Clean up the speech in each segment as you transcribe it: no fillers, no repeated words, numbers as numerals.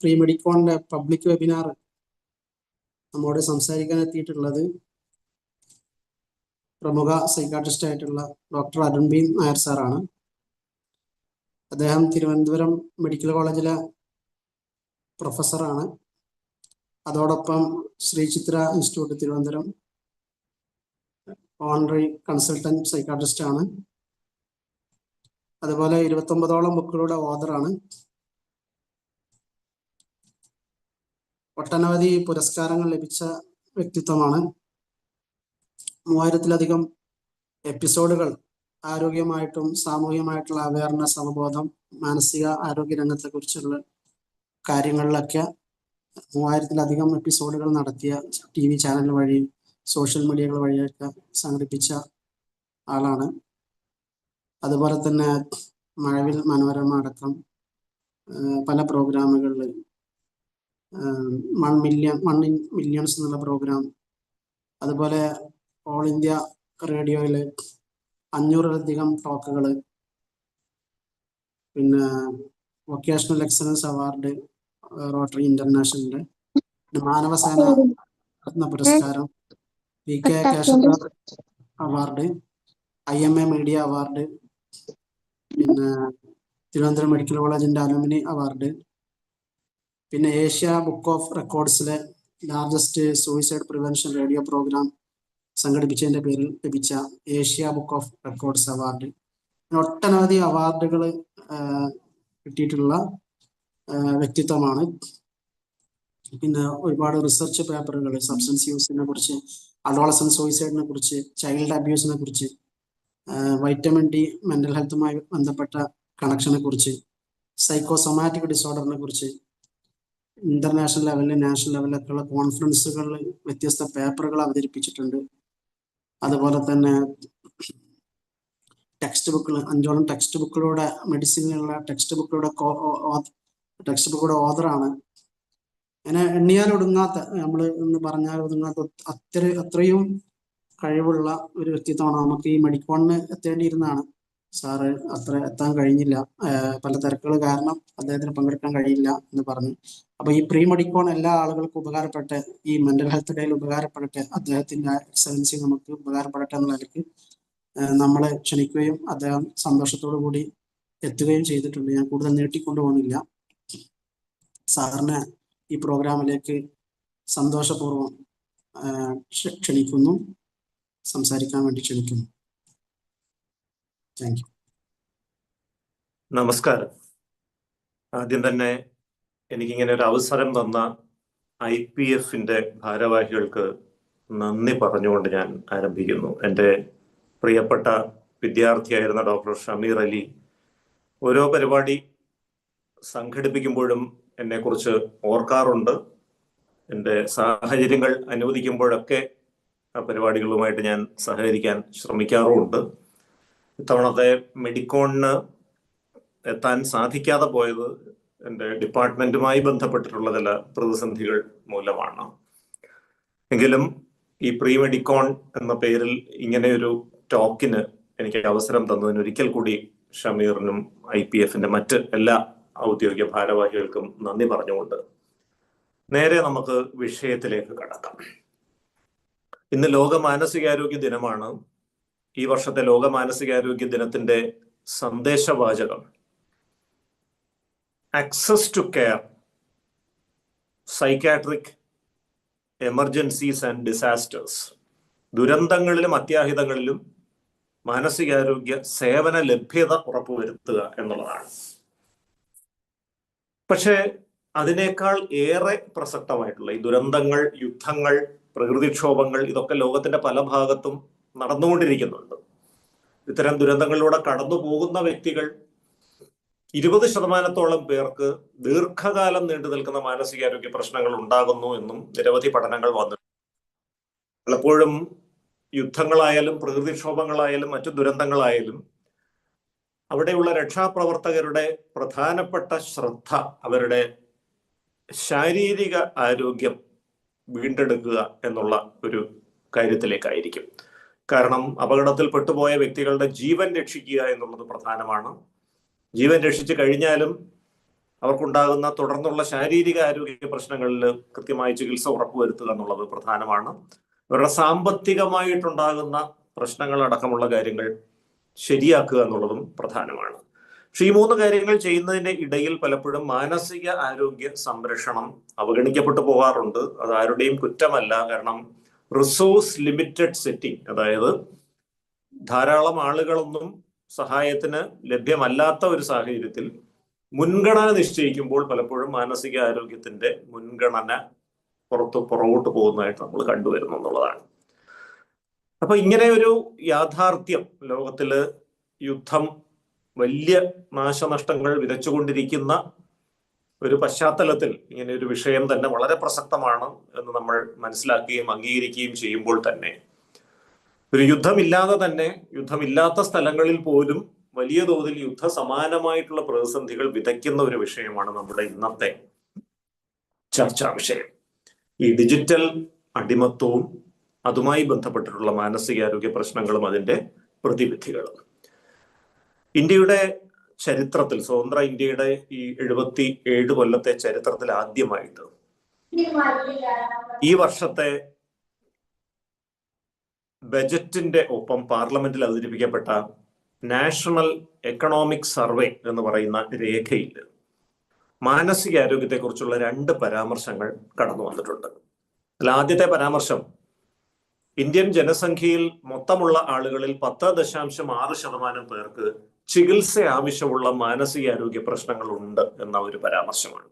Pre മെഡിക്കോണിന്റെ public webinar നമ്മോട് സംസാരിക്കാൻ എത്തിയിട്ടുള്ളത് പ്രമുഖ സൈക്കാട്രിസ്റ്റ് ആയിട്ടുള്ള ഡോക്ടർ അരുൺ ബി നായർ സാറാണ്. അദ്ദേഹം തിരുവനന്തപുരം മെഡിക്കൽ കോളേജിലെ പ്രൊഫസറാണ്. അതോടൊപ്പം Sree Chitra institute Thiruvananthapuram honorary consultant psychiatrist ആണ്. അതുപോലെ 29ഓളം ബുക്കുകളുടെ ഓഥറാണ്. ഒട്ടനവധി പുരസ്കാരങ്ങൾ ലഭിച്ച വ്യക്തിത്വമാണ്. 3000-ലധികം എപ്പിസോഡുകൾ ആരോഗ്യമായിട്ടും സാമൂഹികമായിട്ടുള്ള അവയർനെസ്, അവബോധം, മാനസിക ആരോഗ്യ രംഗത്തെ കുറിച്ചുള്ള കാര്യങ്ങളിലൊക്കെ 3000-ലധികം എപ്പിസോഡുകൾ നടത്തിയ TV ചാനൽ വഴി, സോഷ്യൽ മീഡിയകൾ വഴിയൊക്കെ സംഘടിപ്പിച്ച ആളാണ്. അതുപോലെ തന്നെ മഴവിൽ മനോരമ അടക്കം പല പ്രോഗ്രാമുകളിൽ 1 ഇൻ മില്യൺസ് എന്നുള്ള പ്രോഗ്രാം, അതുപോലെ ഓൾ ഇന്ത്യ റേഡിയോയിൽ 500-ലധികം ടോക്കുകൾ, പിന്നെ വൊക്കേഷണൽ എക്സലൻസ് അവാർഡ് റോട്ടറി ഇന്റർനാഷണലിന്റെ, മാനവസേന രത്ന പുരസ്കാരം, PK Keshavadas award, IMA media award, പിന്നെ തിരുവനന്തപുരം മെഡിക്കൽ കോളേജിന്റെ അലുമിനി അവാർഡ്, പിന്നെ ഏഷ്യ ബുക്ക് ഓഫ് റെക്കോർഡ്സിലെ largest suicide prevention radio program സംഘടിപ്പിച്ചതിന്റെ പേരിൽ ലഭിച്ച Asia book of records award. ഒട്ടനവധി അവാർഡുകൾ കിട്ടിയിട്ടുള്ള വ്യക്തിത്വമാണ്. പിന്നെ ഒരുപാട് റിസർച്ച് പേപ്പറുകൾ സബ്സ്റ്റൻസ് യൂസിനെ കുറിച്ച്, അഡോളസന്റ് സൂയിസൈഡിനെ കുറിച്ച്, ചൈൽഡ് അബ്യൂസിനെ കുറിച്ച്, വൈറ്റമിൻ ഡി മെന്റൽ ഹെൽത്തുമായി ബന്ധപ്പെട്ട കണക്ഷനെ കുറിച്ച്, സൈക്കോസൊമാറ്റിക് ഡിസോർഡറിനെ കുറിച്ച് ഇന്റർനാഷണൽ ലെവലിൽ, നാഷണൽ ലെവലിലൊക്കെയുള്ള കോൺഫറൻസുകളിൽ വ്യത്യസ്ത പേപ്പറുകൾ അവതരിപ്പിച്ചിട്ടുണ്ട്. അതുപോലെ തന്നെ ടെക്സ്റ്റ് ബുക്കുകൾ, 5ഓളം ടെക്സ്റ്റ് ബുക്കുകളുടെ, മെഡിസിനുള്ള ടെക്സ്റ്റ് ബുക്കുകളുടെ ഓഥറാണ്. അങ്ങനെ എണ്ണിയാൽ ഒടുങ്ങാത്ത, നമ്മൾ എന്ന് പറഞ്ഞാൽ ഒടുങ്ങാത്ത അത്രയും കഴിവുള്ള ഒരു വ്യക്തിത്വമാണ്. നമുക്ക് ഈ മെഡിക്കോണിന് എത്തേണ്ടിയിരുന്നതാണ്. സാറ് അത്ര എത്താൻ കഴിഞ്ഞില്ല, പല തിരക്കുകൾ കാരണം അദ്ദേഹത്തിന് പങ്കെടുക്കാൻ കഴിയില്ല എന്ന് പറഞ്ഞു. അപ്പൊ ഈ പ്രീ മെഡിക്കോൺ എല്ലാ ആളുകൾക്കും ഉപകാരപ്പെട്ട്, ഈ മെന്റൽ ഹെൽത്ത് ഡേയിൽ ഉപകാരപ്പെടട്ടെ, അദ്ദേഹത്തിന്റെ എക്സലൻസി നമുക്ക് ഉപകാരപ്പെടട്ടെ എന്നുള്ള നിലയ്ക്ക് നമ്മളെ ക്ഷണിക്കുകയും അദ്ദേഹം സന്തോഷത്തോടു കൂടി എത്തുകയും ചെയ്തിട്ടുണ്ട്. ഞാൻ കൂടുതൽ നീട്ടിക്കൊണ്ടു പോകുന്നില്ല. സാറിനെ ഈ പ്രോഗ്രാമിലേക്ക് സന്തോഷപൂർവ്വം ക്ഷണിക്കുന്നു, സംസാരിക്കാൻ വേണ്ടി ക്ഷണിക്കുന്നു. Thank you. നമസ്കാരം. ആദ്യം തന്നെ എനിക്കിങ്ങനെ ഒരു അവസരം തന്ന IPF-ന്റെ ഭാരവാഹികൾക്ക് നന്ദി പറഞ്ഞുകൊണ്ട് ഞാൻ ആരംഭിക്കുന്നു. എൻ്റെ പ്രിയപ്പെട്ട വിദ്യാർത്ഥിയായിരുന്ന ഡോക്ടർ ഷമീർ അലി ഓരോ പരിപാടി സംഘടിപ്പിക്കുമ്പോഴും എന്നെക്കുറിച്ച് ഓർക്കാറുണ്ട്. എൻ്റെ സാഹചര്യങ്ങൾ അനുവദിക്കുമ്പോഴൊക്കെ ആ പരിപാടികളുമായിട്ട് ഞാൻ സഹകരിക്കാൻ ശ്രമിക്കാറുമുണ്ട്. ഇത്തവണത്തെ മെഡിക്കോണിന് എത്താൻ സാധിക്കാതെ പോയത് എൻ്റെ ഡിപ്പാർട്ട്മെന്റുമായി ബന്ധപ്പെട്ടിട്ടുള്ള ചില പ്രതിസന്ധികൾ മൂലമാണ്. എങ്കിലും ഈ പ്രീ മെഡിക്കോൺ എന്ന പേരിൽ ഇങ്ങനെയൊരു ടോക്കിന് എനിക്ക് അവസരം തന്നതിന് ഒരിക്കൽ കൂടി ഷമീറിനും IPF-ന്റെ മറ്റ് എല്ലാ ഔദ്യോഗിക ഭാരവാഹികൾക്കും നന്ദി പറഞ്ഞുകൊണ്ട് നേരെ നമുക്ക് വിഷയത്തിലേക്ക് കടക്കാം. ഇന്ന് ലോക മാനസികാരോഗ്യ ദിനമാണ്. ഈ വർഷത്തെ ലോക മാനസികാരോഗ്യ ദിനത്തിന്റെ സന്ദേശവാചകം access to care, psychiatric emergencies and disasters. ദുരന്തങ്ങളിലും അത്യാഹിതങ്ങളിലും മാനസികാരോഗ്യ സേവന ലഭ്യത ഉറപ്പുവരുത്തുക എന്നുള്ളതാണ്. പക്ഷേ അതിനേക്കാൾ ഏറെ പ്രസക്തമായിട്ടുള്ള ഈ ദുരന്തങ്ങൾ, യുദ്ധങ്ങൾ, പ്രകൃതിക്ഷോഭങ്ങൾ, ഇതൊക്കെ ലോകത്തിന്റെ പല ഭാഗത്തും നടന്നുകൊണ്ടിരിക്കുന്നുണ്ട്. ഇത്തരം ദുരന്തങ്ങളിലൂടെ കടന്നു പോകുന്ന വ്യക്തികൾ 20% പേർക്ക് ദീർഘകാലം നീണ്ടു നിൽക്കുന്ന മാനസികാരോഗ്യ പ്രശ്നങ്ങൾ ഉണ്ടാകുന്നു എന്നും നിരവധി പഠനങ്ങൾ വന്നിട്ടുണ്ട്. പലപ്പോഴും യുദ്ധങ്ങളായാലും പ്രകൃതിക്ഷോഭങ്ങളായാലും മറ്റു ദുരന്തങ്ങളായാലും അവിടെയുള്ള രക്ഷാപ്രവർത്തകരുടെ പ്രധാനപ്പെട്ട ശ്രദ്ധ അവരുടെ ശാരീരിക ആരോഗ്യം വീണ്ടെടുക്കുക എന്നുള്ള ഒരു കാര്യത്തിലേക്കായിരിക്കും. കാരണം അപകടത്തിൽ പെട്ടുപോയ വ്യക്തികളുടെ ജീവൻ രക്ഷിക്കുക എന്നുള്ളത് പ്രധാനമാണ്. ജീവൻ രക്ഷിച്ചു കഴിഞ്ഞാലും അവർക്കുണ്ടാകുന്ന തുടർന്നുള്ള ശാരീരിക ആരോഗ്യ പ്രശ്നങ്ങളിൽ കൃത്യമായ ചികിത്സ ഉറപ്പുവരുത്തുക എന്നുള്ളത് പ്രധാനമാണ്. അവരുടെ സാമ്പത്തികമായിട്ടുണ്ടാകുന്ന പ്രശ്നങ്ങൾ അടക്കമുള്ള കാര്യങ്ങൾ ശരിയാക്കുക എന്നുള്ളതും പ്രധാനമാണ്. പക്ഷെ ഈ 3 കാര്യങ്ങൾ ചെയ്യുന്നതിന്റെ ഇടയിൽ പലപ്പോഴും മാനസിക ആരോഗ്യ സംരക്ഷണം അവഗണിക്കപ്പെട്ടു പോകാറുണ്ട്. അത് ആരുടെയും കുറ്റമല്ല. കാരണം റിസോഴ്സ് ലിമിറ്റഡ് സെറ്റിംഗ്, അതായത് ധാരാളം ആളുകളൊന്നും സഹായത്തിന് ലഭ്യമല്ലാത്ത ഒരു സാഹചര്യത്തിൽ മുൻഗണന നിശ്ചയിക്കുമ്പോൾ പലപ്പോഴും മാനസിക ആരോഗ്യത്തിന്റെ മുൻഗണന പുറകോട്ട് പോകുന്നതായിട്ട് നമ്മൾ കണ്ടുവരുന്നു എന്നുള്ളതാണ്. അപ്പൊ ഇങ്ങനെ ഒരു യാഥാർത്ഥ്യം, ലോകത്തില് യുദ്ധം വലിയ നാശനഷ്ടങ്ങൾ വിതച്ചുകൊണ്ടിരിക്കുന്ന ഒരു പശ്ചാത്തലത്തിൽ ഇങ്ങനെ ഒരു വിഷയം തന്നെ വളരെ പ്രസക്തമാണ് എന്ന് നമ്മൾ മനസ്സിലാക്കുകയും അംഗീകരിക്കുകയും ചെയ്യുമ്പോൾ തന്നെ ഒരു യുദ്ധമില്ലാതെ തന്നെ, യുദ്ധമില്ലാത്ത സ്ഥലങ്ങളിൽ പോലും വലിയ തോതിൽ യുദ്ധ സമാനമായിട്ടുള്ള പ്രതിസന്ധികൾ വിതയ്ക്കുന്ന ഒരു വിഷയമാണ് നമ്മുടെ ഇന്നത്തെ ചർച്ചാ വിഷയം. ഈ ഡിജിറ്റൽ അടിമത്വവും അതുമായി ബന്ധപ്പെട്ടിട്ടുള്ള മാനസികാരോഗ്യ പ്രശ്നങ്ങളും അതിന്റെ പ്രതിവിധികളും. ഇന്ത്യയുടെ ചരിത്രത്തിൽ, സ്വതന്ത്ര ഇന്ത്യയുടെ ഈ 77 കൊല്ലത്തെ ചരിത്രത്തിൽ ആദ്യമായിട്ട് ഈ വർഷത്തെ ബജറ്റിന്റെ ഒപ്പം പാർലമെന്റിൽ അവതരിപ്പിക്കപ്പെട്ട നാഷണൽ എക്കണോമിക് സർവേ എന്ന് പറയുന്ന രേഖയിൽ മാനസികാരോഗ്യത്തെക്കുറിച്ചുള്ള 2 പരാമർശങ്ങൾ കടന്നു വന്നിട്ടുണ്ട്. അതിൽ ആദ്യത്തെ പരാമർശം, ഇന്ത്യൻ ജനസംഖ്യയിൽ മൊത്തമുള്ള ആളുകളിൽ 10.6% പേർക്ക് ചികിത്സ ആവശ്യമുള്ള മാനസികാരോഗ്യ പ്രശ്നങ്ങൾ ഉണ്ട് എന്ന ഒരു പരാമർശമാണ്.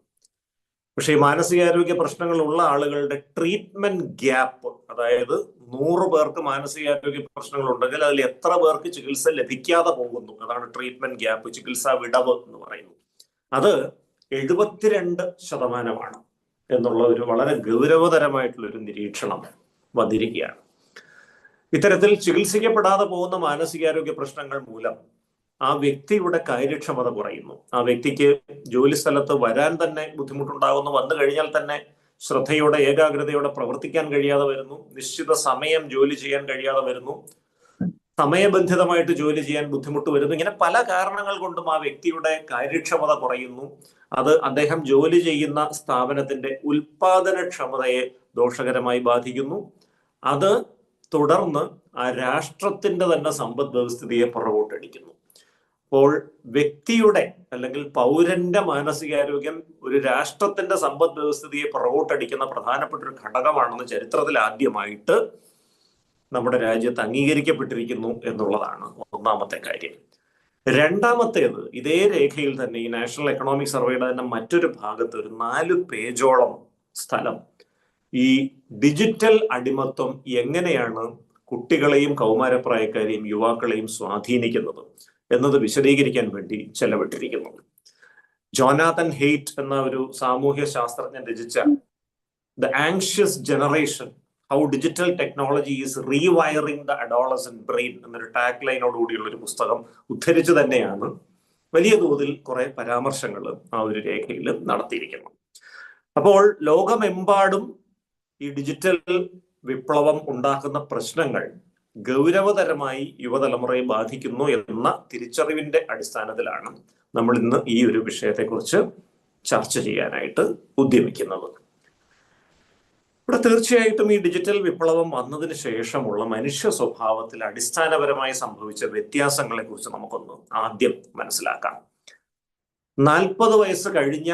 പക്ഷേ ഈ മാനസികാരോഗ്യ പ്രശ്നങ്ങളുള്ള ആളുകളുടെ ട്രീറ്റ്മെന്റ് ഗ്യാപ്പ്, അതായത് 100 പേർക്ക് മാനസികാരോഗ്യ പ്രശ്നങ്ങൾ ഉണ്ടെങ്കിൽ അതിൽ എത്ര പേർക്ക് ചികിത്സ ലഭിക്കാതെ പോകുന്നു, അതാണ് ട്രീറ്റ്മെന്റ് ഗ്യാപ്പ്, ചികിത്സാ വിടവ് എന്ന് പറയുന്നത്. അത് 72% എന്നുള്ള ഒരു വളരെ ഗൗരവതരമായിട്ടുള്ള ഒരു നിരീക്ഷണം വന്നിരിക്കുകയാണ്. ഇത്തരത്തിൽ ചികിത്സിക്കപ്പെടാതെ പോകുന്ന മാനസികാരോഗ്യ പ്രശ്നങ്ങൾ മൂലം ആ വ്യക്തിയുടെ കാര്യക്ഷമത കുറയുന്നു. ആ വ്യക്തിക്ക് ജോലി സ്ഥലത്ത് വരാൻ തന്നെ ബുദ്ധിമുട്ടുണ്ടാകുന്നു. വന്നു കഴിഞ്ഞാൽ തന്നെ ശ്രദ്ധയോടെ, ഏകാഗ്രതയോടെ പ്രവർത്തിക്കാൻ കഴിയാതെ വരുന്നു. നിശ്ചിത സമയം ജോലി ചെയ്യാൻ കഴിയാതെ വരുന്നു. സമയബന്ധിതമായിട്ട് ജോലി ചെയ്യാൻ ബുദ്ധിമുട്ട് വരുന്നു. ഇങ്ങനെ പല കാരണങ്ങൾ കൊണ്ടും ആ വ്യക്തിയുടെ കാര്യക്ഷമത കുറയുന്നു. അത് അദ്ദേഹം ജോലി ചെയ്യുന്ന സ്ഥാപനത്തിന്റെ ഉൽപാദനക്ഷമതയെ ദോഷകരമായി ബാധിക്കുന്നു. അത് തുടർന്ന് ആ രാഷ്ട്രത്തിന്റെ തന്നെ സമ്പദ് വ്യവസ്ഥിതിയെ പുറകോട്ടടിക്കുന്നു. അപ്പോൾ വ്യക്തിയുടെ അല്ലെങ്കിൽ പൗരന്റെ മാനസികാരോഗ്യം ഒരു രാഷ്ട്രത്തിന്റെ സമ്പദ് വ്യവസ്ഥിതിയെ പുറകോട്ടടിക്കുന്ന പ്രധാനപ്പെട്ട ഒരു ഘടകമാണെന്ന് ചരിത്രത്തിൽ ആദ്യമായിട്ട് നമ്മുടെ രാജ്യത്ത് അംഗീകരിക്കപ്പെട്ടിരിക്കുന്നു എന്നുള്ളതാണ് ഒന്നാമത്തെ കാര്യം. രണ്ടാമത്തേത്, ഇതേ രേഖയിൽ തന്നെ ഈ നാഷണൽ എക്കണോമിക് സർവേയുടെ തന്നെ മറ്റൊരു ഭാഗത്ത് ഒരു 4 പേജോളം സ്ഥലം ഈ ഡിജിറ്റൽ അടിമത്വം എങ്ങനെയാണ് കുട്ടികളെയും കൗമാരപ്രായക്കാരെയും യുവാക്കളെയും സ്വാധീനിക്കുന്നത് എന്നത് വിശദീകരിക്കാൻ വേണ്ടി ചെലവിട്ടിരിക്കുന്നു. ജോനാഥൻ ഹെയ്റ്റ് എന്ന ഒരു സാമൂഹ്യ ശാസ്ത്രജ്ഞൻ രചിച്ച the anxious generation, how digital technology is rewiring the adolescent brain എന്നൊരു ടാഗ് ലൈനോടുകൂടിയുള്ള ഒരു പുസ്തകം ഉദ്ധരിച്ചു തന്നെയാണ് വലിയ തോതിൽ കുറെ പരാമർശങ്ങൾ ആ ഒരു രേഖയിൽ നടത്തിയിരിക്കുന്നത്. അപ്പോൾ ലോകമെമ്പാടും ഈ ഡിജിറ്റൽ വിപ്ലവം ഉണ്ടാക്കുന്ന പ്രശ്നങ്ങൾ ഗൗരവതരമായി യുവതലമുറയെ ബാധിക്കുന്നു എന്ന തിരിച്ചറിവിന്റെ അടിസ്ഥാനത്തിലാണ് നമ്മൾ ഇന്ന് ഈ ഒരു വിഷയത്തെക്കുറിച്ച് ചർച്ച ചെയ്യാനായിട്ട് ഉദ്യമിക്കുന്നത്. ഇവിടെ തീർച്ചയായിട്ടും ഈ ഡിജിറ്റൽ വിപ്ലവം വന്നതിന് ശേഷമുള്ള മനുഷ്യ സ്വഭാവത്തിൽ അടിസ്ഥാനപരമായി സംഭവിച്ച വ്യത്യാസങ്ങളെ കുറിച്ച് നമുക്കൊന്ന് ആദ്യം മനസ്സിലാക്കാം. 40 വയസ്സ് കഴിഞ്ഞ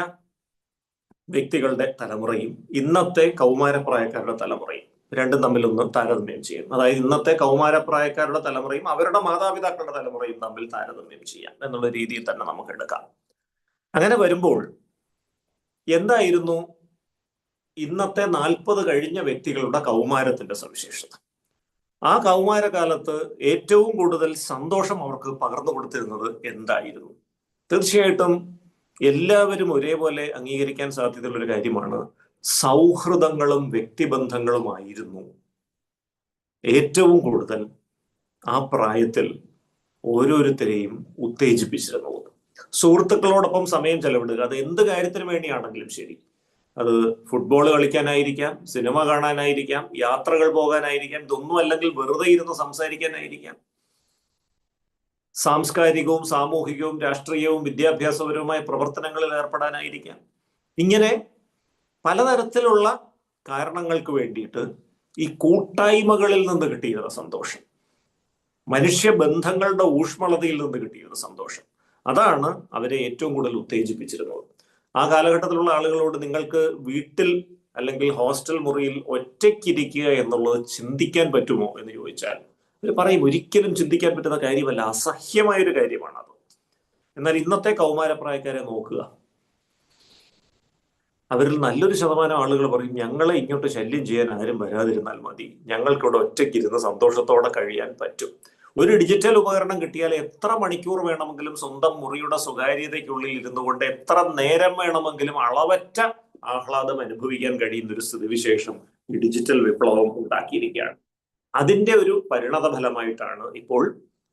വ്യക്തികളുടെ തലമുറയും ഇന്നത്തെ കൗമാരപ്രായക്കാരുടെ തലമുറയും രണ്ടും തമ്മിലൊന്ന് താരതമ്യം ചെയ്യാം. അതായത് ഇന്നത്തെ കൗമാരപ്രായക്കാരുടെ തലമുറയും അവരുടെ മാതാപിതാക്കളുടെ തലമുറയും തമ്മിൽ താരതമ്യം ചെയ്യാം എന്നുള്ള രീതിയിൽ തന്നെ നമുക്ക് എടുക്കാം. അങ്ങനെ വരുമ്പോൾ എന്തായിരുന്നു ഇന്നത്തെ 40 കഴിഞ്ഞ വ്യക്തികളുടെ കൗമാരത്തിന്റെ സവിശേഷത? ആ കൗമാരകാലത്ത് ഏറ്റവും കൂടുതൽ സന്തോഷം അവർക്ക് പകർന്നു കൊടുത്തിരുന്നത് എന്തായിരുന്നു? തീർച്ചയായിട്ടും എല്ലാവരും ഒരേപോലെ അംഗീകരിക്കാൻ സാധ്യതയുള്ള ഒരു കാര്യമാണ്, സൗഹൃദങ്ങളും വ്യക്തിബന്ധങ്ങളുമായിരുന്നു ഏറ്റവും കൂടുതൽ ആ പ്രായത്തിൽ ഓരോരുത്തരെയും ഉത്തേജിപ്പിച്ചിരുന്നത്. സുഹൃത്തുക്കളോടൊപ്പം സമയം ചെലവിടുക, അത് എന്ത് കാര്യത്തിന് വേണ്ടിയാണെങ്കിലും ശരി, അത് ഫുട്ബോൾ കളിക്കാനായിരിക്കാം, സിനിമ കാണാനായിരിക്കാം, യാത്രകൾ പോകാനായിരിക്കാം, ഇതൊന്നും അല്ലെങ്കിൽ വെറുതെ ഇരുന്ന് സംസാരിക്കാനായിരിക്കാം. സാംസ്കാരികവും സാമൂഹികവും രാഷ്ട്രീയവും വിദ്യാഭ്യാസപരവുമായ പ്രവർത്തനങ്ങളിൽ ഏർപ്പെടാനായിരിക്കാം. ഇങ്ങനെ പലതരത്തിലുള്ള കാരണങ്ങൾക്ക് വേണ്ടിയിട്ട് ഈ കൂട്ടായ്മകളിൽ നിന്ന് കിട്ടിയിരുന്ന സന്തോഷം, മനുഷ്യബന്ധങ്ങളുടെ ഊഷ്മളതയിൽ നിന്ന് കിട്ടിയിരുന്ന സന്തോഷം, അതാണ് അവരെ ഏറ്റവും കൂടുതൽ ഉത്തേജിപ്പിച്ചിരുന്നത്. ആ കാലഘട്ടത്തിലുള്ള ആളുകളോട് നിങ്ങൾക്ക് വീട്ടിൽ അല്ലെങ്കിൽ ഹോസ്റ്റൽ മുറിയിൽ ഒറ്റയ്ക്കിരിക്കുക എന്നുള്ളത് ചിന്തിക്കാൻ പറ്റുമോ എന്ന് ചോദിച്ചാൽ അവർ പറയും ഒരിക്കലും ചിന്തിക്കാൻ പറ്റുന്ന കാര്യമല്ല, അസഹ്യമായൊരു കാര്യമാണത്. എന്നാൽ ഇന്നത്തെ കൗമാരപ്രായക്കാരെ നോക്കുക, അവരിൽ നല്ലൊരു ശതമാനം ആളുകൾ പറയും ഞങ്ങളെ ഇങ്ങോട്ട് ശല്യം ചെയ്യാൻ ആരും വരാതിരുന്നാൽ മതി, ഞങ്ങൾക്കിവിടെ ഒറ്റയ്ക്കിരുന്ന് സന്തോഷത്തോടെ കഴിയാൻ പറ്റും. ഒരു ഡിജിറ്റൽ ഉപകരണം കിട്ടിയാൽ എത്ര മണിക്കൂർ വേണമെങ്കിലും സ്വന്തം മുറിയുടെ സ്വകാര്യതയ്ക്കുള്ളിൽ ഇരുന്നു കൊണ്ട് എത്ര നേരം വേണമെങ്കിലും അളവറ്റ ആഹ്ലാദം അനുഭവിക്കാൻ കഴിയുന്ന ഒരു സ്ഥിതിവിശേഷം ഈ ഡിജിറ്റൽ വിപ്ലവം ഉണ്ടാക്കിയിരിക്കുകയാണ്. അതിന്റെ ഒരു പരിണത ഫലമായിട്ടാണ് ഇപ്പോൾ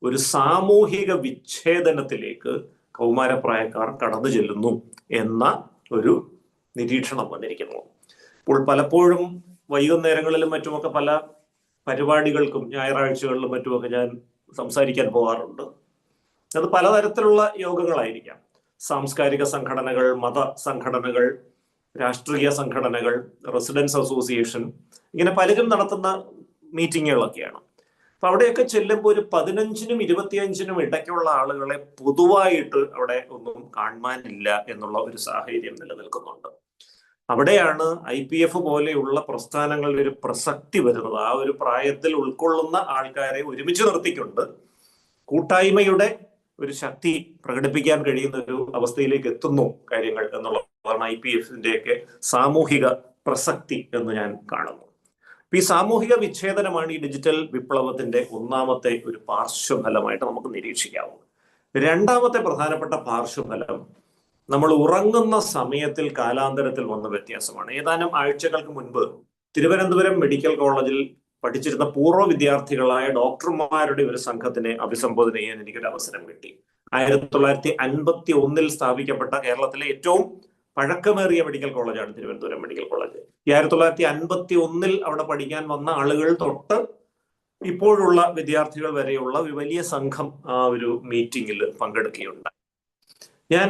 ഒരു സാമൂഹിക വിച്ഛേദനത്തിലേക്ക് കൗമാരപ്രായക്കാർ കടന്നു ചെല്ലുന്നു എന്ന ഒരു നിരീക്ഷണം വന്നിരിക്കുന്നു. ഇപ്പോൾ പലപ്പോഴും വൈകുന്നേരങ്ങളിലും മറ്റുമൊക്കെ പല പരിപാടികൾക്കും ഞായറാഴ്ചകളിലും മറ്റുമൊക്കെ ഞാൻ സംസാരിക്കാൻ പോകാറുണ്ട്. അത് പലതരത്തിലുള്ള യോഗങ്ങളായിരിക്കാം. സാംസ്കാരിക സംഘടനകൾ, മത സംഘടനകൾ, രാഷ്ട്രീയ സംഘടനകൾ, റെസിഡൻസ് അസോസിയേഷൻ, ഇങ്ങനെ പലരും നടത്തുന്ന മീറ്റിങ്ങുകളൊക്കെയാണ്. അപ്പൊ അവിടെയൊക്കെ ചെല്ലുമ്പോൾ ഒരു 15-നും 25-നും ഇടയ്ക്കുള്ള ആളുകളെ പൊതുവായിട്ട് അവിടെ ഒന്നും കാണാനില്ല എന്നുള്ള ഒരു സാഹചര്യം നിലനിൽക്കുന്നുണ്ട്. അവിടെയാണ് IPF പോലെയുള്ള പ്രസ്ഥാനങ്ങളുടെ ഒരു പ്രസക്തി വരുന്നത്. ആ ഒരു പ്രായത്തിൽ ഉൾക്കൊള്ളുന്ന ആൾക്കാരെ ഒരുമിച്ച് നിർത്തിക്കൊണ്ട് കൂട്ടായ്മയുടെ ഒരു ശക്തി പ്രകടിപ്പിക്കാൻ കഴിയുന്ന ഒരു അവസ്ഥയിലേക്ക് എത്തുന്നു കാര്യങ്ങൾ എന്നുള്ളതാണ് IPFന്റെയൊക്കെ സാമൂഹിക പ്രസക്തി എന്ന് ഞാൻ കാണുന്നു. ഈ സാമൂഹിക വിച്ഛേദനമാണ് ഈ ഡിജിറ്റൽ വിപ്ലവത്തിന്റെ ഒന്നാമത്തെ ഒരു പാർശ്വഫലമായിട്ട് നമുക്ക് നിരീക്ഷിക്കാവുന്നത്. രണ്ടാമത്തെ പ്രധാനപ്പെട്ട പാർശ്വഫലം നമ്മൾ ഉറങ്ങുന്ന സമയത്തിൽ കാലാന്തരത്തിൽ വന്ന വ്യത്യാസമാണ്. ഏതാനും ആഴ്ചകൾക്ക് മുൻപ് തിരുവനന്തപുരം മെഡിക്കൽ കോളേജിൽ പഠിച്ചിരുന്ന പൂർവ്വ വിദ്യാർത്ഥികളായ ഡോക്ടർമാരുടെ ഒരു സംഘത്തിനെ അഭിസംബോധന ചെയ്യാൻ എനിക്കൊരു അവസരം കിട്ടി. 1951 സ്ഥാപിക്കപ്പെട്ട കേരളത്തിലെ ഏറ്റവും പഴക്കമേറിയ മെഡിക്കൽ കോളേജാണ് തിരുവനന്തപുരം മെഡിക്കൽ കോളേജ്. 1951 അവിടെ പഠിക്കാൻ വന്ന ആളുകൾ തൊട്ട് ഇപ്പോഴുള്ള വിദ്യാർത്ഥികൾ വരെയുള്ള ഒരു വലിയ സംഘം ആ ഒരു മീറ്റിംഗിൽ പങ്കെടുക്കുകയുണ്ടായി. ഞാൻ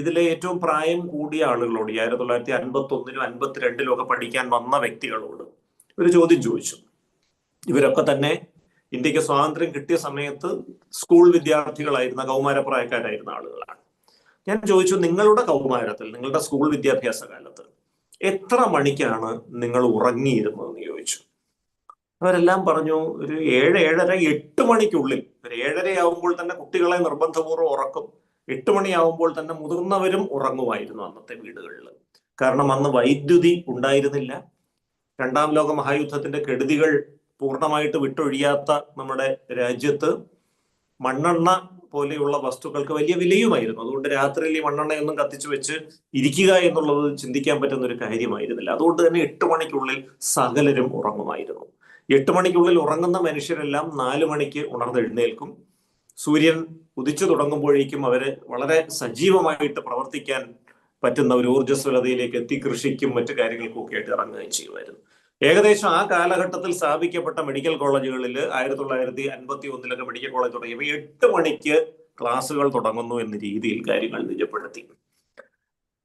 ഇതിലെ ഏറ്റവും പ്രായം കൂടിയ ആളുകളോട്, 1951-നും 52-ലും ഒക്കെ പഠിക്കാൻ വന്ന വ്യക്തികളോട് ഒരു ചോദ്യം ചോദിച്ചു. ഇവരൊക്കെ തന്നെ ഇന്ത്യക്ക് സ്വാതന്ത്ര്യം കിട്ടിയ സമയത്ത് സ്കൂൾ വിദ്യാർത്ഥികളായിരുന്ന കൗമാരപ്രായക്കാരായിരുന്ന ആളുകളാണ്. ഞാൻ ചോദിച്ചു, നിങ്ങളുടെ കൗമാരത്തിൽ, നിങ്ങളുടെ സ്കൂൾ വിദ്യാഭ്യാസ കാലത്ത് എത്ര മണിക്കാണ് നിങ്ങൾ ഉറങ്ങിയിരുന്നതെന്ന് ചോദിച്ചു. അവരെല്ലാം പറഞ്ഞു ഒരു 7, 7:30, 8 മണിക്കുള്ളിൽ. ഒരു 7:30 ആവുമ്പോൾ തന്നെ കുട്ടികളെ നിർബന്ധപൂർവ്വം ഉറക്കും. 8 മണിയാവുമ്പോൾ തന്നെ മുതിർന്നവരും ഉറങ്ങുമായിരുന്നു അന്നത്തെ വീടുകളിൽ. കാരണം അന്ന് വൈദ്യുതി ഉണ്ടായിരുന്നില്ല. 2ാം ലോക മഹായുദ്ധത്തിന്റെ കെടുതികൾ പൂർണ്ണമായിട്ട് വിട്ടൊഴിയാത്ത നമ്മുടെ രാജ്യത്ത് മണ്ണെണ്ണ പോലെയുള്ള വസ്തുക്കൾക്ക് വലിയ വിലയുമായിരുന്നു. അതുകൊണ്ട് രാത്രിയിൽ ഈ മണ്ണെണ്ണയൊന്നും കത്തിച്ചു വെച്ച് ഇരിക്കുക എന്നുള്ളത് ചിന്തിക്കാൻ പറ്റുന്ന ഒരു കാര്യമായിരുന്നില്ല. അതുകൊണ്ട് തന്നെ 8 മണിക്കുള്ളിൽ സകലരും ഉറങ്ങുമായിരുന്നു. 8 മണിക്കുള്ളിൽ ഉറങ്ങുന്ന മനുഷ്യരെല്ലാം 4 മണിക്ക് ഉണർന്നെഴുന്നേൽക്കും. സൂര്യൻ ഉദിച്ചു തുടങ്ങുമ്പോഴേക്കും അവര് വളരെ സജീവമായിട്ട് പ്രവർത്തിക്കാൻ പറ്റുന്ന ഒരു ഊർജ്ജസ്വലതയിലേക്ക് എത്തി കൃഷിക്കും മറ്റു കാര്യങ്ങൾക്കും ഒക്കെ ആയിട്ട് ഇറങ്ങുകയും ചെയ്യുമായിരുന്നു. ഏകദേശം ആ കാലഘട്ടത്തിൽ സ്ഥാപിക്കപ്പെട്ട മെഡിക്കൽ കോളേജുകളിൽ 1951-ലൊക്കെ മെഡിക്കൽ കോളേജ് തുടങ്ങിയപ്പോൾ 8 മണിക്ക് ക്ലാസ്സുകൾ തുടങ്ങുന്നു എന്ന രീതിയിൽ കാര്യങ്ങൾ നിജപ്പെടുത്തി.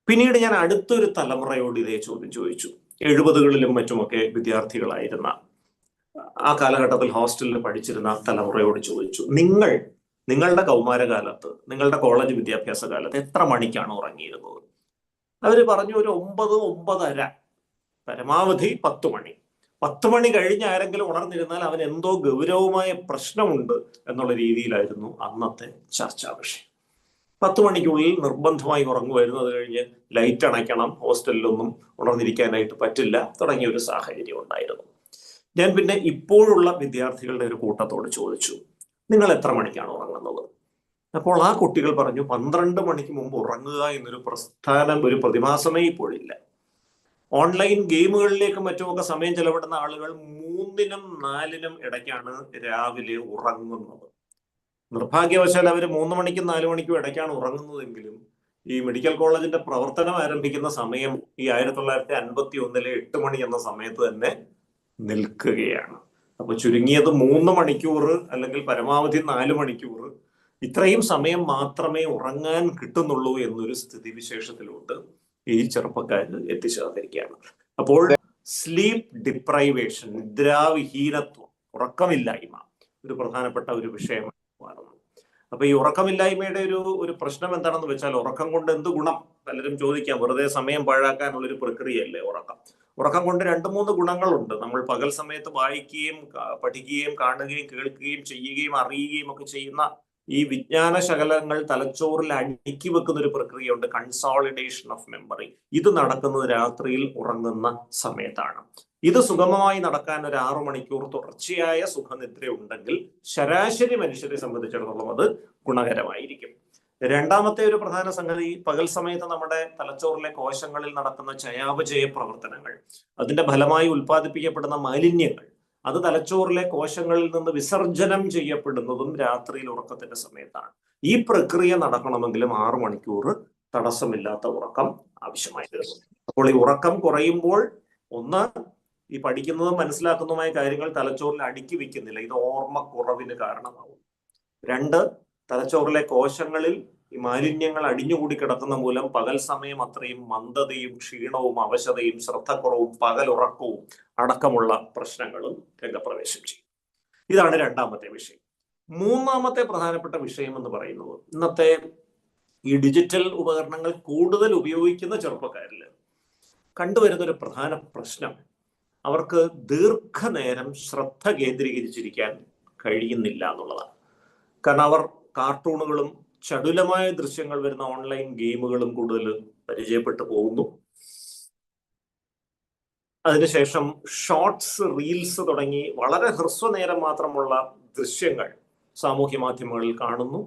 പിന്നീട് ഞാൻ അടുത്തൊരു തലമുറയോട് ഇതേ ചോദ്യം ചോദിച്ചു. 70-കളിലും മറ്റുമൊക്കെ വിദ്യാർത്ഥികളായിരുന്ന, ആ കാലഘട്ടത്തിൽ ഹോസ്റ്റലിൽ പഠിച്ചിരുന്ന തലമുറയോട് ചോദിച്ചു, നിങ്ങളുടെ കൗമാരകാലത്ത്, നിങ്ങളുടെ കോളേജ് വിദ്യാഭ്യാസ കാലത്ത് എത്ര മണിക്കാണ് ഉറങ്ങിയിരുന്നത്? അവര് പറഞ്ഞു ഒരു 9, 9:30, പരമാവധി 10 മണി. 10 മണി കഴിഞ്ഞ് ആരെങ്കിലും ഉണർന്നിരുന്നാൽ അവൻ എന്തോ ഗൗരവമായ പ്രശ്നമുണ്ട് എന്നുള്ള രീതിയിലായിരുന്നു അന്നത്തെ ചർച്ചാ വിഷയം. 10 മണിക്കുള്ളിൽ നിർബന്ധമായി ഉറങ്ങുമായിരുന്നു. അത് കഴിഞ്ഞ് ലൈറ്റ് അണയ്ക്കണം, ഹോസ്റ്റലിലൊന്നും ഉണർന്നിരിക്കാനായിട്ട് പറ്റില്ല, തുടങ്ങിയ ഒരു സാഹചര്യം ഉണ്ടായിരുന്നു. ഞാൻ പിന്നെ ഇപ്പോഴുള്ള വിദ്യാർത്ഥികളുടെ ഒരു കൂട്ടത്തോട് ചോദിച്ചു, നിങ്ങൾ എത്ര മണിക്കാണ് ഉറങ്ങുന്നത്? അപ്പോൾ ആ കുട്ടികൾ പറഞ്ഞു 12 മണിക്ക് മുമ്പ് ഉറങ്ങുക എന്നൊരു പ്രസ്ഥാനം, ഒരു പ്രതിമാസമേ ഇപ്പോഴില്ല. ഓൺലൈൻ ഗെയിമുകളിലേക്കും മറ്റുമൊക്കെ സമയം ചെലവിടുന്ന ആളുകൾ 3-നും 4-നും ഇടയ്ക്കാണ് രാവിലെ ഉറങ്ങുന്നത്. നിർഭാഗ്യവശാൽ അവർ 3 മണിക്കും 4 മണിക്കും ഇടയ്ക്കാണ് ഉറങ്ങുന്നതെങ്കിലും ഈ മെഡിക്കൽ കോളേജിന്റെ പ്രവർത്തനം ആരംഭിക്കുന്ന സമയം ഈ 1951-ലെ 8 മണി എന്ന സമയത്ത് തന്നെ നിൽക്കുകയാണ്. അപ്പൊ ചുരുങ്ങിയത് 3 മണിക്കൂർ അല്ലെങ്കിൽ പരമാവധി 4 മണിക്കൂർ ഇത്രയും സമയം മാത്രമേ ഉറങ്ങാൻ കിട്ടുന്നുള്ളൂ എന്നൊരു സ്ഥിതിവിശേഷത്തിലോട്ട് ഈ ചെറുപ്പക്കാർ എത്തിച്ചേർന്നിരിക്കുകയാണ്. അപ്പോൾ സ്ലീപ്പ് ഡിപ്രൈവേഷൻ, നിദ്രാവിഹീനത്വം, ഉറക്കമില്ലായ്മ ഒരു പ്രധാനപ്പെട്ട ഒരു വിഷയമായി മാറുന്നു. അപ്പൊ ഈ ഉറക്കമില്ലായ്മയുടെ ഒരു പ്രശ്നം എന്താണെന്ന് വെച്ചാൽ, ഉറക്കം കൊണ്ട് എന്ത് ഗുണം? പലരും ചോദിക്കാം. വെറുതെ സമയം പാഴാക്കാനുള്ള ഒരു പ്രക്രിയയല്ലേ ഉറക്കം? ഉറക്കം കൊണ്ട് 2-3 ഗുണങ്ങളുണ്ട്. നമ്മൾ പകൽ സമയത്ത് വായിക്കുകയും പഠിക്കുകയും കാണുകയും കേൾക്കുകയും ചെയ്യുകയും അറിയുകയും ഒക്കെ ചെയ്യുന്ന ഈ വിജ്ഞാന ശകലങ്ങൾ തലച്ചോറിൽ അടുക്കി വെക്കുന്ന ഒരു പ്രക്രിയയുണ്ട്, കൺസോളിഡേഷൻ ഓഫ് മെമ്മറി. ഇത് നടക്കുന്നത് രാത്രിയിൽ ഉറങ്ങുന്ന സമയത്താണ്. ഇത് സുഗമമായി നടക്കാൻ ഒരു 6 മണിക്കൂർ തുടർച്ചയായ സുഖനിദ്ര ഉണ്ടെങ്കിൽ ശരാശരി മനുഷ്യരെ സംബന്ധിച്ചിടത്തോളം അത് ഗുണകരമായിരിക്കും. രണ്ടാമത്തെ ഒരു പ്രധാന സംഗതി, പകൽ സമയത്ത് നമ്മുടെ തലച്ചോറിലെ കോശങ്ങളിൽ നടക്കുന്ന ചയാപചയ പ്രവർത്തനങ്ങൾ, അതിന്റെ ഫലമായി ഉൽപ്പാദിപ്പിക്കപ്പെടുന്ന മാലിന്യങ്ങൾ, അത് തലച്ചോറിലെ കോശങ്ങളിൽ നിന്ന് വിസർജനം ചെയ്യപ്പെടുന്നതും രാത്രിയിൽ ഉറക്കത്തിന്റെ സമയത്താണ്. ഈ പ്രക്രിയ നടക്കണമെങ്കിലും 6 മണിക്കൂർ തടസ്സമില്ലാത്ത ഉറക്കം ആവശ്യമായി വരുന്നു. അപ്പോൾ ഈ ഉറക്കം കുറയുമ്പോൾ, ഒന്ന്, ഈ പഠിക്കുന്നതും മനസ്സിലാക്കുന്നതുമായ കാര്യങ്ങൾ തലച്ചോറിൽ അടുക്കി വെക്കുന്നില്ല, ഇത് ഓർമ്മക്കുറവിന് കാരണമാവും. 2, തലച്ചോറിലെ കോശങ്ങളിൽ ഈ മാലിന്യങ്ങൾ അടിഞ്ഞുകൂടി കിടക്കുന്ന മൂലം പകൽ സമയം അത്രയും മന്ദതയും ക്ഷീണവും അവശതയും ശ്രദ്ധക്കുറവും പകലുറക്കവും അടക്കമുള്ള പ്രശ്നങ്ങളും രംഗപ്രവേശം ചെയ്യും. ഇതാണ് രണ്ടാമത്തെ വിഷയം. മൂന്നാമത്തെ പ്രധാനപ്പെട്ട വിഷയം എന്ന് പറയുന്നത്, ഇന്നത്തെ ഈ ഡിജിറ്റൽ ഉപകരണങ്ങൾ കൂടുതൽ ഉപയോഗിക്കുന്ന ചെറുപ്പക്കാരിൽ കണ്ടുവരുന്ന ഒരു പ്രധാന പ്രശ്നം, അവർക്ക് ദീർഘനേരം ശ്രദ്ധ കേന്ദ്രീകരിച്ചിരിക്കാൻ കഴിയുന്നില്ല എന്നുള്ളതാണ്. കാരണം അവർ കാർട്ടൂണുകളും ചടുലമായ ദൃശ്യങ്ങൾ വരുന്ന ഓൺലൈൻ ഗെയിമുകളും കൂടുതൽ പരിചയപ്പെട്ടു പോകുന്നു. അതിനുശേഷം ഷോർട്സ്, റീൽസ് തുടങ്ങി വളരെ ഹ്രസ്വനേരം മാത്രമുള്ള ദൃശ്യങ്ങൾ സാമൂഹ്യ മാധ്യമങ്ങളിൽ കാണുന്നു.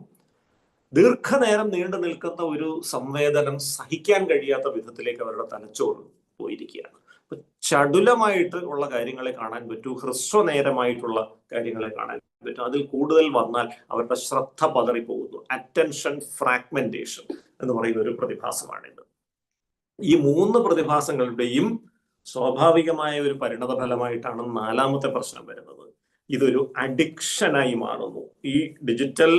ദീർഘനേരം നീണ്ടു നിൽക്കുന്ന ഒരു സംവേദനം സഹിക്കാൻ കഴിയാത്ത വിധത്തിലേക്ക് അവരുടെ തലച്ചോറ് പോയിരിക്കുകയാണ്. ചടുലമായിട്ട് ഉള്ള കാര്യങ്ങളെ കാണാൻ പറ്റൂ, ഹ്രസ്വനേരമായിട്ടുള്ള കാര്യങ്ങളെ കാണാൻ പറ്റും. അതിൽ കൂടുതൽ വന്നാൽ അവരുടെ ശ്രദ്ധ പതറിപ്പോകുന്നു. അറ്റൻഷൻ ഫ്രാഗ്മെന്റേഷൻ എന്ന് പറയുന്ന ഒരു പ്രതിഭാസമാണിത്. ഈ 3 പ്രതിഭാസങ്ങളുടെയും സ്വാഭാവികമായ ഒരു പരിണത ഫലമായിട്ടാണ് 4ാമത്തെ പ്രശ്നം വരുന്നത്. ഇതൊരു അഡിക്ഷനായി മാറുന്നു. ഈ ഡിജിറ്റൽ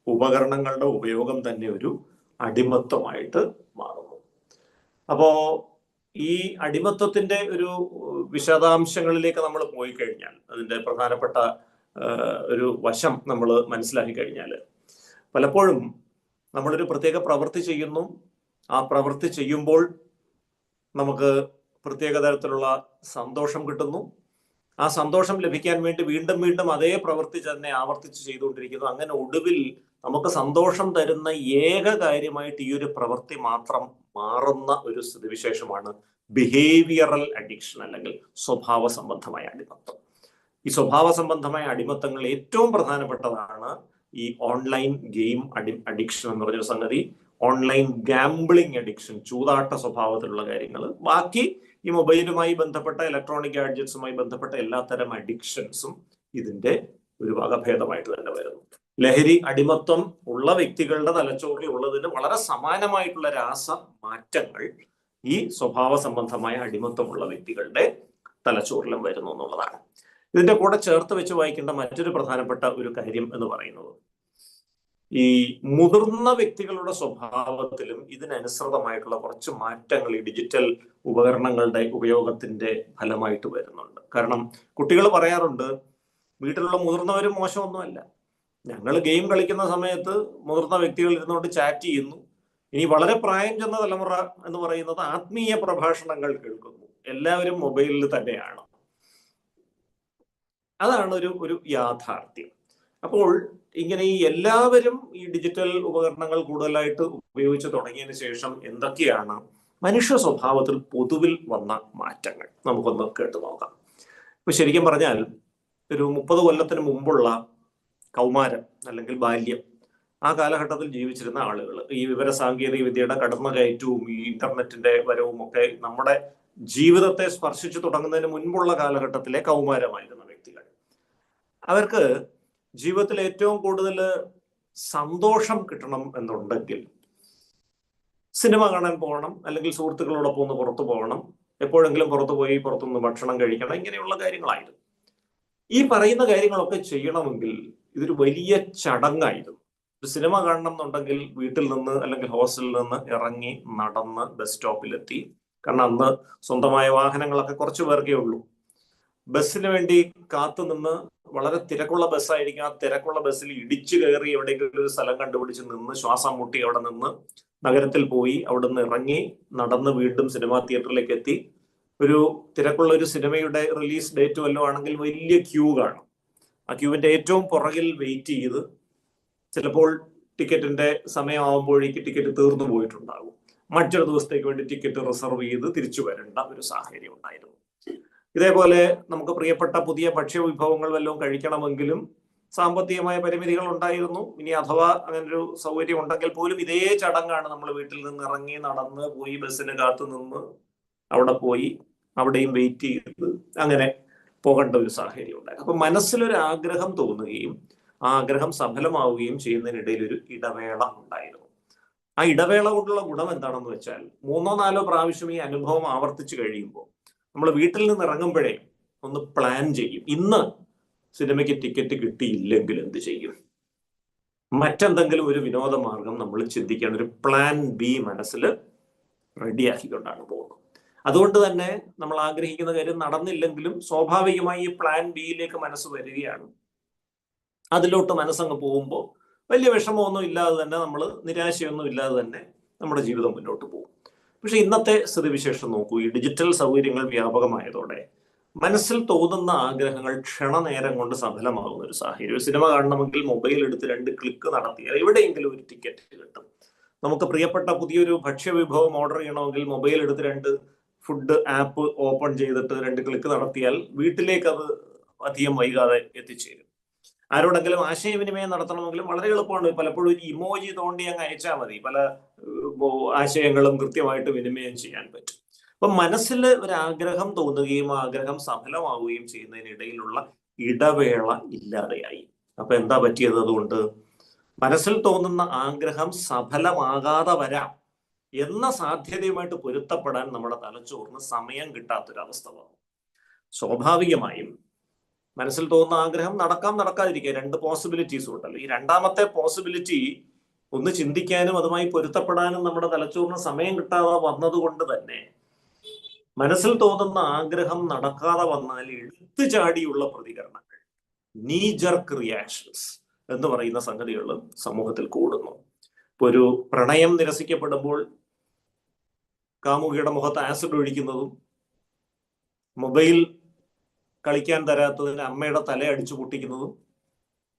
ഉപകരണങ്ങളുടെ ഉപയോഗം തന്നെ ഒരു അടിമത്വമായിട്ട് മാറുന്നു. അപ്പോ ഈ അടിമത്വത്തിന്റെ ഒരു വിശദാംശങ്ങളിലേക്ക് നമ്മൾ പോയി കഴിഞ്ഞാൽ, അതിന്റെ പ്രധാനപ്പെട്ട ഒരു വശം നമ്മൾ മനസ്സിലാക്കി കഴിഞ്ഞാൽ, പലപ്പോഴും നമ്മളൊരു പ്രത്യേക പ്രവൃത്തി ചെയ്യുന്നു. ആ പ്രവൃത്തി ചെയ്യുമ്പോൾ നമുക്ക് പ്രത്യേക തരത്തിലുള്ള സന്തോഷം കിട്ടുന്നു. ആ സന്തോഷം ലഭിക്കാൻ വേണ്ടി വീണ്ടും വീണ്ടും അതേ പ്രവൃത്തി തന്നെ ആവർത്തിച്ച് ചെയ്തുകൊണ്ടിരിക്കുന്നു. അങ്ങനെ ഒടുവിൽ നമുക്ക് സന്തോഷം തരുന്ന ഏക കാര്യമായിട്ട് ഈ ഒരു പ്രവൃത്തി മാത്രം മാറുന്ന ഒരു സ്ഥിതിവിശേഷമാണ് ബിഹേവിയറൽ അഡിക്ഷൻ, അല്ലെങ്കിൽ സ്വഭാവ സംബന്ധമായ അടിമത്തം. ഈ സ്വഭാവ സംബന്ധമായ അടിമത്തങ്ങൾ ഏറ്റവും പ്രധാനപ്പെട്ടതാണ് ഈ ഓൺലൈൻ ഗെയിം അഡിക്ഷൻ എന്ന് പറഞ്ഞൊരു സംഗതി, ഓൺലൈൻ ഗാംബ്ലിംഗ് അഡിക്ഷൻ, ചൂതാട്ട സ്വഭാവത്തിലുള്ള കാര്യങ്ങൾ. ബാക്കി ഈ മൊബൈലുമായി ബന്ധപ്പെട്ട ഇലക്ട്രോണിക് ഗാഡ്ജറ്റ്സുമായി ബന്ധപ്പെട്ട എല്ലാത്തരം അഡിക്ഷൻസും ഇതിന്റെ ഒരു വകഭേദമായിട്ട് തന്നെ വരുന്നു. ലഹരി അടിമത്വം ഉള്ള വ്യക്തികളുടെ തലച്ചോറിൽ ഉള്ളതിന് വളരെ സമാനമായിട്ടുള്ള രാസ മാറ്റങ്ങൾ ഈ സ്വഭാവ സംബന്ധമായ അടിമത്വമുള്ള വ്യക്തികളുടെ തലച്ചോറിലും വരുന്നു എന്നുള്ളതാണ്. ഇതിന്റെ കൂടെ ചേർത്ത് വെച്ച് വായിക്കേണ്ട മറ്റൊരു പ്രധാനപ്പെട്ട ഒരു കാര്യം എന്ന് പറയുന്നത്, ഈ മുതിർന്ന വ്യക്തികളുടെ സ്വഭാവത്തിലും ഇതിനനുസൃതമായിട്ടുള്ള കുറച്ച് മാറ്റങ്ങൾ ഈ ഡിജിറ്റൽ ഉപകരണങ്ങളുടെ ഉപയോഗത്തിന്റെ ഫലമായിട്ട് വരുന്നുണ്ട്. കാരണം കുട്ടികൾ പറയാറുണ്ട്, വീട്ടിലുള്ള മുതിർന്നവരും മോശമൊന്നുമല്ല, ഞങ്ങൾ ഗെയിം കളിക്കുന്ന സമയത്ത് മുതിർന്ന വ്യക്തികൾ ഇരുന്നുകൊണ്ട് ചാറ്റ് ചെയ്യുന്നു. ഇനി വളരെ പ്രായം ചെന്ന തലമുറ എന്ന് പറയുന്നത് ആത്മീയ പ്രഭാഷണങ്ങൾ കേൾക്കുന്നു. എല്ലാവരും മൊബൈലിൽ തന്നെയാണ്. അതാണ് ഒരു യാഥാർത്ഥ്യം. അപ്പോൾ ഇങ്ങനെ ഈ എല്ലാവരും ഈ ഡിജിറ്റൽ ഉപകരണങ്ങൾ കൂടുതലായിട്ട് ഉപയോഗിച്ച് തുടങ്ങിയതിന് ശേഷം എന്തൊക്കെയാണ് മനുഷ്യ സ്വഭാവത്തിൽ പൊതുവിൽ വന്ന മാറ്റങ്ങൾ നമുക്കൊന്ന് കേട്ടു നോക്കാം. ഇപ്പൊ ശരിക്കും പറഞ്ഞാൽ ഒരു 30 കൊല്ലത്തിന് മുമ്പുള്ള കൗമാരം അല്ലെങ്കിൽ ബാല്യം, ആ കാലഘട്ടത്തിൽ ജീവിച്ചിരുന്ന ആളുകൾ, ഈ വിവര സാങ്കേതിക വിദ്യയുടെ കടന്നുകയറ്റവും ഈ ഇന്റർനെറ്റിന്റെ വരവും ഒക്കെ നമ്മുടെ ജീവിതത്തെ സ്പർശിച്ചു തുടങ്ങുന്നതിന് മുൻപുള്ള കാലഘട്ടത്തിലെ കൗമാരമായിരുന്ന വ്യക്തികൾ, അവർക്ക് ജീവിതത്തിൽ ഏറ്റവും കൂടുതൽ സന്തോഷം കിട്ടണം എന്നുണ്ടെങ്കിൽ സിനിമ കാണാൻ പോകണം, അല്ലെങ്കിൽ സുഹൃത്തുക്കളോടൊപ്പം ഒന്ന് പുറത്തു പോകണം, എപ്പോഴെങ്കിലും പുറത്തു പോയി പുറത്തുനിന്ന് ഭക്ഷണം കഴിക്കണം, ഇങ്ങനെയുള്ള കാര്യങ്ങളായിരുന്നു. ഈ പറയുന്ന കാര്യങ്ങളൊക്കെ ചെയ്യണമെങ്കിൽ ഇതൊരു വലിയ ചടങ്ങായിരുന്നു. ഒരു സിനിമ കാണണം എന്നുണ്ടെങ്കിൽ വീട്ടിൽ നിന്ന് അല്ലെങ്കിൽ ഹോസ്റ്റലിൽ നിന്ന് ഇറങ്ങി നടന്ന് ബസ് സ്റ്റോപ്പിലെത്തി. കാരണം അന്ന് സ്വന്തമായ വാഹനങ്ങളൊക്കെ കുറച്ചു പേർക്കേ ഉള്ളൂ. ബസ്സിന് വേണ്ടി കാത്തു നിന്ന്, വളരെ തിരക്കുള്ള ബസ്സായിരിക്കും, ആ തിരക്കുള്ള ബസ്സിൽ ഇടിച്ചു കയറി എവിടെയെങ്കിലും ഒരു സ്ഥലം കണ്ടുപിടിച്ച് നിന്ന് ശ്വാസം മുട്ടി അവിടെ നിന്ന് നഗരത്തിൽ പോയി അവിടെ നിന്ന് ഇറങ്ങി നടന്ന് വീണ്ടും സിനിമാ തിയേറ്ററിലേക്ക് എത്തി. ഒരു തിരക്കുള്ള ഒരു സിനിമയുടെ റിലീസ് ഡേറ്റ് വല്ലതും ആണെങ്കിൽ വലിയ ക്യൂ കാണും. ആ ക്യൂവിന്റെ ഏറ്റവും പുറകിൽ വെയിറ്റ് ചെയ്ത് ചിലപ്പോൾ ടിക്കറ്റിന്റെ സമയമാകുമ്പോഴേക്ക് ടിക്കറ്റ് തീർന്നു പോയിട്ടുണ്ടാകും. മറ്റൊരു ദിവസത്തേക്ക് വേണ്ടി ടിക്കറ്റ് റിസർവ് ചെയ്ത് തിരിച്ചു വരേണ്ട ഒരു സാഹചര്യം ഉണ്ടായിരുന്നു. ഇതേപോലെ നമുക്ക് പ്രിയപ്പെട്ട പുതിയ ഭക്ഷ്യവിഭവങ്ങൾ വല്ലതും കഴിക്കണമെങ്കിലും സാമ്പത്തികമായ പരിമിതികൾ ഉണ്ടായിരുന്നു. ഇനി അഥവാ അങ്ങനൊരു സൗകര്യം ഉണ്ടെങ്കിൽ പോലും ഇതേ ചടങ്ങാണ്. നമ്മൾ വീട്ടിൽ നിന്ന് ഇറങ്ങി നടന്ന് പോയി ബസ്സിന് കാത്തു നിന്ന് അവിടെ പോയി അവിടെയും വെയിറ്റ് ചെയ്ത് അങ്ങനെ പോകേണ്ട ഒരു സാഹചര്യം ഉണ്ടായി. അപ്പൊ മനസ്സിലൊരു ആഗ്രഹം തോന്നുകയും ആ ആഗ്രഹം സഫലമാവുകയും ചെയ്യുന്നതിനിടയിൽ ഒരു ഇടവേള ഉണ്ടായിരുന്നു. ആ ഇടവേള കൊണ്ടുള്ള ഗുണം എന്താണെന്ന് വെച്ചാൽ 3-4 പ്രാവശ്യം ഈ അനുഭവം ആവർത്തിച്ചു കഴിയുമ്പോൾ നമ്മൾ വീട്ടിൽ നിന്ന് ഇറങ്ങുമ്പോഴേ ഒന്ന് പ്ലാൻ ചെയ്യും. ഇന്ന് സിനിമയ്ക്ക് ടിക്കറ്റ് കിട്ടിയില്ലെങ്കിൽ എന്ത് ചെയ്യും, മറ്റെന്തെങ്കിലും ഒരു വിനോദമാർഗം നമ്മൾ ചിന്തിക്കാൻ ഒരു പ്ലാൻ ബി മനസ്സിൽ റെഡിയാക്കിക്കൊണ്ടാണ് പോകുന്നത്. അതുകൊണ്ട് തന്നെ നമ്മൾ ആഗ്രഹിക്കുന്ന കാര്യം നടന്നില്ലെങ്കിലും സ്വാഭാവികമായി ഈ പ്ലാൻ ബിയിലേക്ക് മനസ്സ് വരികയാണ്. അതിലോട്ട് മനസ്സങ്ങ് പോകുമ്പോൾ വലിയ വിഷമമൊന്നും ഇല്ലാതെ തന്നെ, നമ്മൾ നിരാശയൊന്നും ഇല്ലാതെ തന്നെ നമ്മുടെ ജീവിതം മുന്നോട്ട് പോകും. പക്ഷെ ഇന്നത്തെ സ്ഥിതിവിശേഷം നോക്കൂ. ഈ ഡിജിറ്റൽ സൗകര്യങ്ങൾ വ്യാപകമായതോടെ മനസ്സിൽ തോന്നുന്ന ആഗ്രഹങ്ങൾ ക്ഷണനേരം കൊണ്ട് സഫലമാകുന്ന ഒരു സാഹചര്യം. ഒരു സിനിമ കാണണമെങ്കിൽ മൊബൈൽ എടുത്ത് 2 ക്ലിക്ക് നടത്തിയാൽ എവിടെയെങ്കിലും ഒരു ടിക്കറ്റ് കിട്ടും. നമുക്ക് പ്രിയപ്പെട്ട പുതിയൊരു ഭക്ഷ്യവിഭവം ഓർഡർ ചെയ്യണമെങ്കിൽ മൊബൈൽ എടുത്ത് 2 ഫുഡ് ആപ്പ് ഓപ്പൺ ചെയ്തിട്ട് 2 ക്ലിക്ക് നടത്തിയാൽ വീട്ടിലേക്ക് അത് അധികം വൈകാതെ എത്തിച്ചേരും. ആരോടെങ്കിലും ആശയവിനിമയം നടത്തണമെങ്കിലും വളരെ എളുപ്പമാണ്. പലപ്പോഴും ഒരു ഇമോജി തോണ്ടി അങ്ങ് അയച്ചാൽ മതി, പല ആശയങ്ങളും കൃത്യമായിട്ട് വിനിമയം ചെയ്യാൻ പറ്റും. അപ്പൊ മനസ്സിൽ ഒരു ആഗ്രഹം തോന്നുകയും ആഗ്രഹം സഫലമാവുകയും ചെയ്യുന്നതിനിടയിലുള്ള ഇടവേള ഇല്ലാതെയായി. അപ്പൊ എന്താ പറ്റിയത്? അതുകൊണ്ട് മനസ്സിൽ തോന്നുന്ന ആഗ്രഹം സഫലമാകാതെ വരാം എന്ന സാധ്യതയുമായിട്ട് പൊരുത്തപ്പെടാൻ നമ്മുടെ തലച്ചോറിന് സമയം കിട്ടാത്തൊരവസ്ഥ വന്നു. സ്വാഭാവികമായും മനസ്സിൽ തോന്നുന്ന ആഗ്രഹം നടക്കാതിരിക്കുക, 2 പോസിബിലിറ്റീസും ഉണ്ടല്ലോ. ഈ രണ്ടാമത്തെ പോസിബിലിറ്റി ഒന്ന് ചിന്തിക്കാനും അതുമായി പൊരുത്തപ്പെടാനും നമ്മുടെ തലച്ചോറിന് സമയം കിട്ടാതെ വന്നതുകൊണ്ട് തന്നെ മനസ്സിൽ തോന്നുന്ന ആഗ്രഹം നടക്കാതെ വന്നാൽ എടുത്തു ചാടിയുള്ള പ്രതികരണങ്ങൾ, നീ ജർക്ക് റിയാക്ഷൻസ് എന്ന് പറയുന്ന സംഗതികൾ സമൂഹത്തിൽ കൂടുന്നു. ഇപ്പൊ ഒരു പ്രണയം നിരസിക്കപ്പെടുമ്പോൾ കാമുകിയുടെ മുഖത്ത് ആസിഡ് ഒഴിക്കുന്നതും, മൊബൈൽ കളിക്കാൻ തരാത്തതിന് അമ്മയുടെ തല അടിച്ചു പൊട്ടിക്കുന്നതും,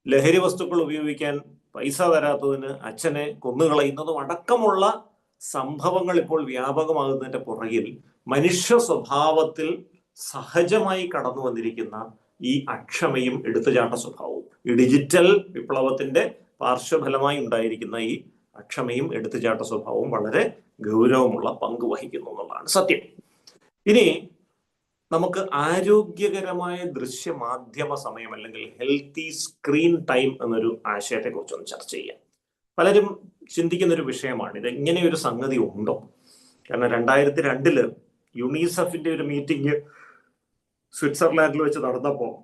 ലഹരി വസ്തുക്കൾ ഉപയോഗിക്കാൻ പൈസ തരാത്തതിന് അച്ഛനെ കൊന്നുകളയുന്നതും അടക്കമുള്ള സംഭവങ്ങൾ ഇപ്പോൾ വ്യാപകമാകുന്നതിന്റെ പുറകിൽ മനുഷ്യ സ്വഭാവത്തിൽ സഹജമായി കടന്നു വന്നിരിക്കുന്ന ഈ അക്ഷമയും എടുത്തുചാട്ട സ്വഭാവവും, ഈ ഡിജിറ്റൽ വിപ്ലവത്തിന്റെ പാർശ്വഫലമായി ഉണ്ടായിരിക്കുന്ന ഈ അക്ഷമയും എടുത്തുചാട്ട സ്വഭാവവും വളരെ ഗൗരവമുള്ള പങ്ക് വഹിക്കുന്നു എന്നുള്ളതാണ് സത്യം. ഇനി നമുക്ക് ആരോഗ്യകരമായ ദൃശ്യമാധ്യമ സമയം അല്ലെങ്കിൽ ഹെൽത്തി സ്ക്രീൻ ടൈം എന്നൊരു ആശയത്തെ കുറിച്ചൊന്ന് ചർച്ച ചെയ്യാം. പലരും ചിന്തിക്കുന്ന ഒരു വിഷയമാണ് ഇത്. ഇങ്ങനെ ഒരു സംഗതി ഉണ്ടോ? കാരണം 2002 യുണിസെഫിന്റെ ഒരു മീറ്റിംഗ് സ്വിറ്റ്സർലാൻഡിൽ വെച്ച് നടന്നപ്പോൾ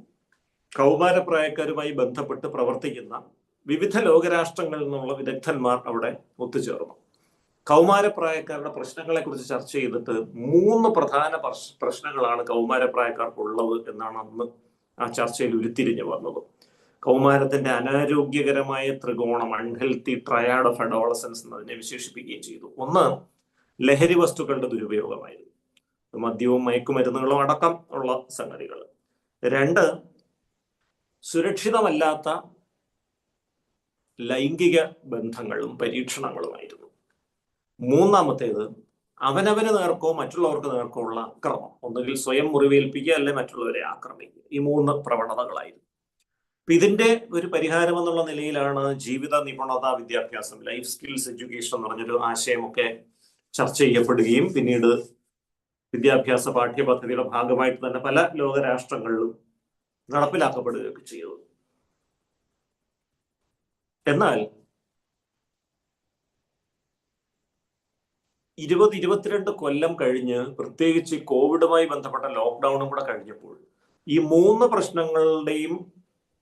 കൗമാരപ്രായക്കാരുമായി ബന്ധപ്പെട്ട് പ്രവർത്തിക്കുന്ന വിവിധ ലോകരാഷ്ട്രങ്ങളിൽ നിന്നുള്ള വിദഗ്ധന്മാർ അവിടെ ഒത്തുചേർന്നു. കൗമാരപ്രായക്കാരുടെ പ്രശ്നങ്ങളെ കുറിച്ച് ചർച്ച ചെയ്തിട്ട് 3 പ്രധാന പ്രശ്നങ്ങളാണ് കൗമാരപ്രായക്കാർക്കുള്ളത് എന്നാണ് അന്ന് ആ ചർച്ചയിൽ ഉരുത്തിരിഞ്ഞു വന്നത്. കൗമാരത്തിന്റെ അനാരോഗ്യകരമായ ത്രികോണം, അൺഹെൽത്തി ട്രയാഡ് ഓഫ് അഡോളസൻസ് എന്നതിനെ വിശേഷിപ്പിക്കുകയും ചെയ്തു. 1, ലഹരി വസ്തുക്കളുടെ ദുരുപയോഗമായിരുന്നു, മദ്യവും മയക്കുമരുന്നുകളും അടക്കം ഉള്ള സംഗതികൾ. 2, സുരക്ഷിതമല്ലാത്ത ലൈംഗിക ബന്ധങ്ങളും പരീക്ഷണങ്ങളുമായിരുന്നു. 3, അവനവന് നേർക്കോ മറ്റുള്ളവർക്ക് നേർക്കോ ഉള്ള അക്രമം, ഒന്നുകിൽ സ്വയം മുറിവേൽപ്പിക്കുക അല്ലെ മറ്റുള്ളവരെ ആക്രമിക്കുക. ഈ 3 പ്രവണതകളായിരുന്നു. അപ്പൊ ഇതിന്റെ ഒരു പരിഹാരം എന്നുള്ള നിലയിലാണ് ജീവിത നിപുണത വിദ്യാഭ്യാസം, ലൈഫ് സ്കിൽസ് എഡ്യൂക്കേഷൻ എന്ന് പറഞ്ഞൊരു ആശയമൊക്കെ ചർച്ച ചെയ്യപ്പെടുകയും പിന്നീട് വിദ്യാഭ്യാസ പാഠ്യപദ്ധതിയുടെ ഭാഗമായിട്ട് തന്നെ പല ലോകരാഷ്ട്രങ്ങളിലും നടപ്പിലാക്കപ്പെടുകയൊക്കെ ചെയ്തു. എന്നാൽ 20-22 കൊല്ലം കഴിഞ്ഞ്, പ്രത്യേകിച്ച് കോവിഡുമായി ബന്ധപ്പെട്ട ലോക്ക്ഡൌണും കൂടെ കഴിഞ്ഞപ്പോൾ, ഈ 3 പ്രശ്നങ്ങളുടെയും